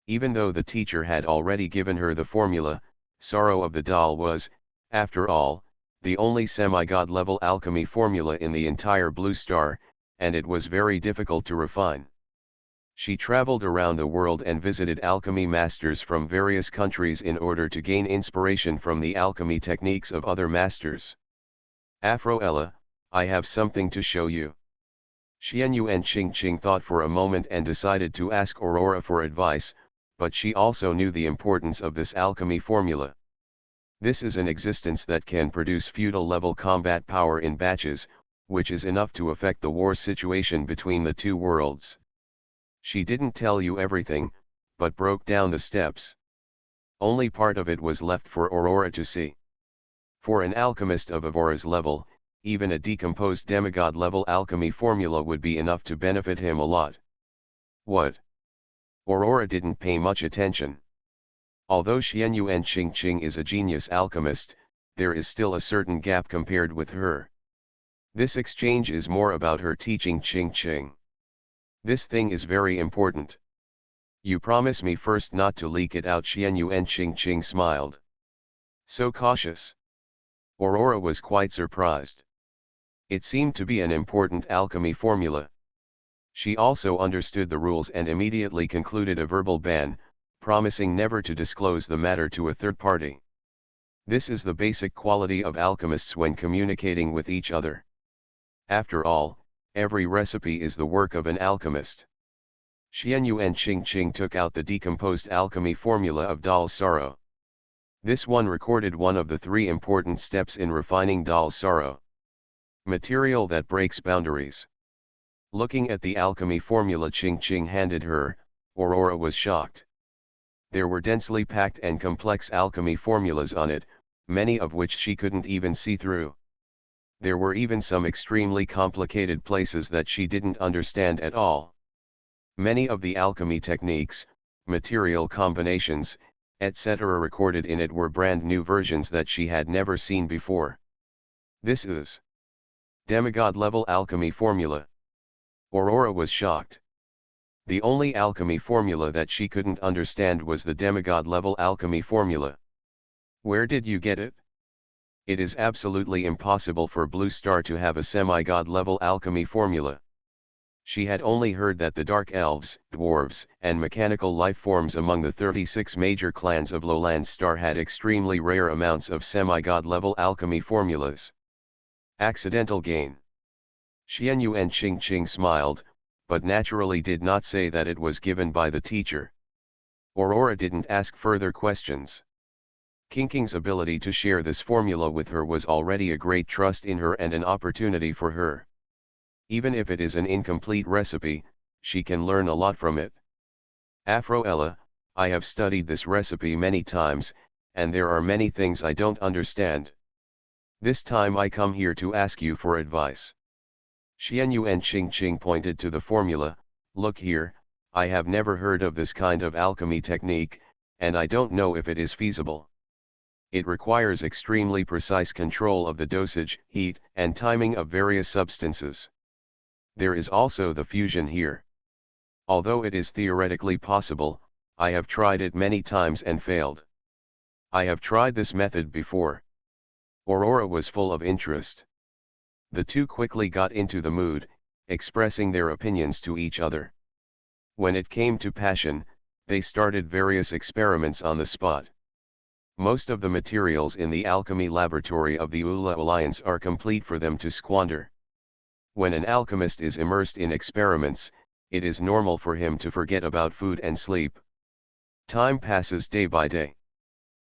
Even though the teacher had already given her the formula, sorrow of the doll was, after all, the only semi-god level alchemy formula in the entire Blue Star, and it was very difficult to refine. She traveled around the world and visited alchemy masters from various countries in order to gain inspiration from the alchemy techniques of other masters. Afroella, I have something to show you. Xianyuan Qingqing thought for a moment and decided to ask Aurora for advice, but she also knew the importance of this alchemy formula. This is an existence that can produce feudal-level combat power in batches, which is enough to affect the war situation between the two worlds. She didn't tell you everything, but broke down the steps. Only part of it was left for Aurora to see. For an alchemist of Avora's level, even a decomposed demigod level alchemy formula would be enough to benefit him a lot. What? Aurora didn't pay much attention. Although Xianyuan Qingqing is a genius alchemist, there is still a certain gap compared with her. This exchange is more about her teaching Qingqing. This thing is very important. You promise me first not to leak it out. Xianyuan Qingqing smiled. So cautious. Aurora was quite surprised. It seemed to be an important alchemy formula. She also understood the rules and immediately concluded a verbal ban, promising never to disclose the matter to a third party. This is the basic quality of alchemists when communicating with each other. After all, every recipe is the work of an alchemist. Xianyuan Qingqing took out the decomposed alchemy formula of doll's sorrow. This one recorded one of the 3 important steps in refining doll's sorrow. Material that breaks boundaries. Looking at the alchemy formula Qingqing handed her, Aurora was shocked. There were densely packed and complex alchemy formulas on it, many of which she couldn't even see through. There were even some extremely complicated places that she didn't understand at all. Many of the alchemy techniques, material combinations, etc. recorded in it were brand new versions that she had never seen before. This is demigod level alchemy formula. Aurora was shocked. The only alchemy formula that she couldn't understand was the demigod level alchemy formula. Where did you get it? It is absolutely impossible for Blue Star to have a semi-god level alchemy formula. She had only heard that the dark elves, dwarves, and mechanical life forms among the 36 major clans of Lowland Star had extremely rare amounts of semi-god level alchemy formulas. Accidental gain. Xianyuan and Qing smiled, but naturally did not say that it was given by the teacher. Aurora didn't ask further questions. King's ability to share this formula with her was already a great trust in her and an opportunity for her. Even if it is an incomplete recipe, she can learn a lot from it. Afroella, I have studied this recipe many times, and there are many things I don't understand. This time I come here to ask you for advice. Xianyuan and Qing pointed to the formula. Look here, I have never heard of this kind of alchemy technique, and I don't know if it is feasible. It requires extremely precise control of the dosage, heat, and timing of various substances. There is also the fusion here. Although it is theoretically possible, I have tried it many times and failed. I have tried this method before. Aurora was full of interest. The two quickly got into the mood, expressing their opinions to each other. When it came to passion, they started various experiments on the spot. Most of the materials in the alchemy laboratory of the Ula Alliance are complete for them to squander. When an alchemist is immersed in experiments, it is normal for him to forget about food and sleep. Time passes day by day.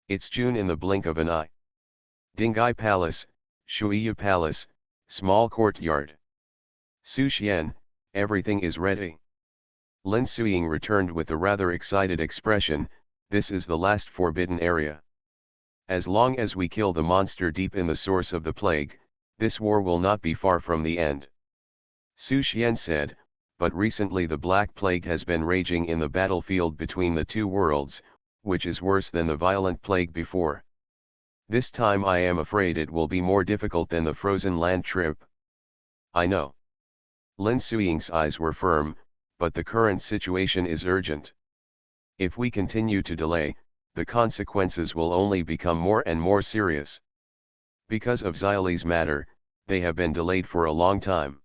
It's June in the blink of an eye. Dingai Palace, Shuiyu Palace, small courtyard. Su Xian, everything is ready. Lin Suying returned with a rather excited expression. This is the last forbidden area. As long as we kill the monster deep in the source of the plague, this war will not be far from the end. Su Xian said, but recently the Black Plague has been raging in the battlefield between the two worlds, which is worse than the violent plague before. This time I am afraid it will be more difficult than the frozen land trip. I know. Lin Suying's eyes were firm, but the current situation is urgent. If we continue to delay, the consequences will only become more and more serious. Because of Xiaoli's matter, they have been delayed for a long time.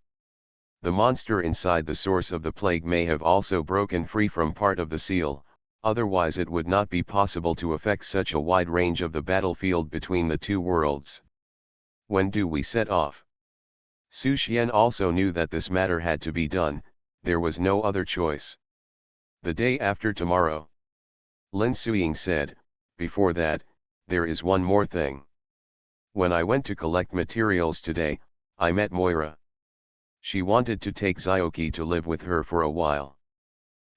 The monster inside the source of the plague may have also broken free from part of the seal, otherwise it would not be possible to affect such a wide range of the battlefield between the two worlds. When do we set off? Su Xian also knew that this matter had to be done, there was no other choice. The day after tomorrow. Lin Suying said, before that, there is one more thing. When I went to collect materials today, I met Moira. She wanted to take Xiaoqi to live with her for a while.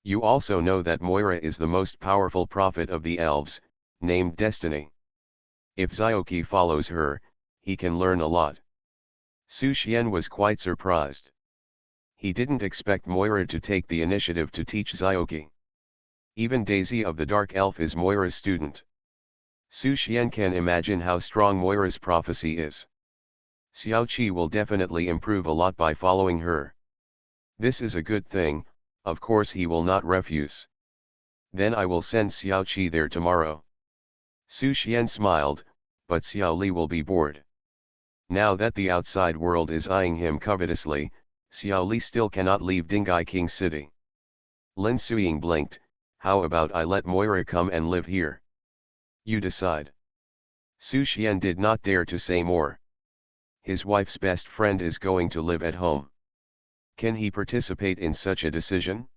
You also know that Moira is the most powerful prophet of the elves, named Destiny. If Xiaoqi follows her, he can learn a lot. Su Xian was quite surprised. He didn't expect Moira to take the initiative to teach Xiaoqi. Even Daisy of the Dark Elf is Moira's student. Su Xian can imagine how strong Moira's prophecy is. Xiaoqi will definitely improve a lot by following her. This is a good thing, of course he will not refuse. Then I will send Xiaoqi there tomorrow. Su Xian smiled, but Xiao Li will be bored. Now that the outside world is eyeing him covetously, Xiao Li still cannot leave Dingai King City. Lin Suying blinked. How about I let Moira come and live here? You decide. Su Xian did not dare to say more. His wife's best friend is going to live at home. Can he participate in such a decision?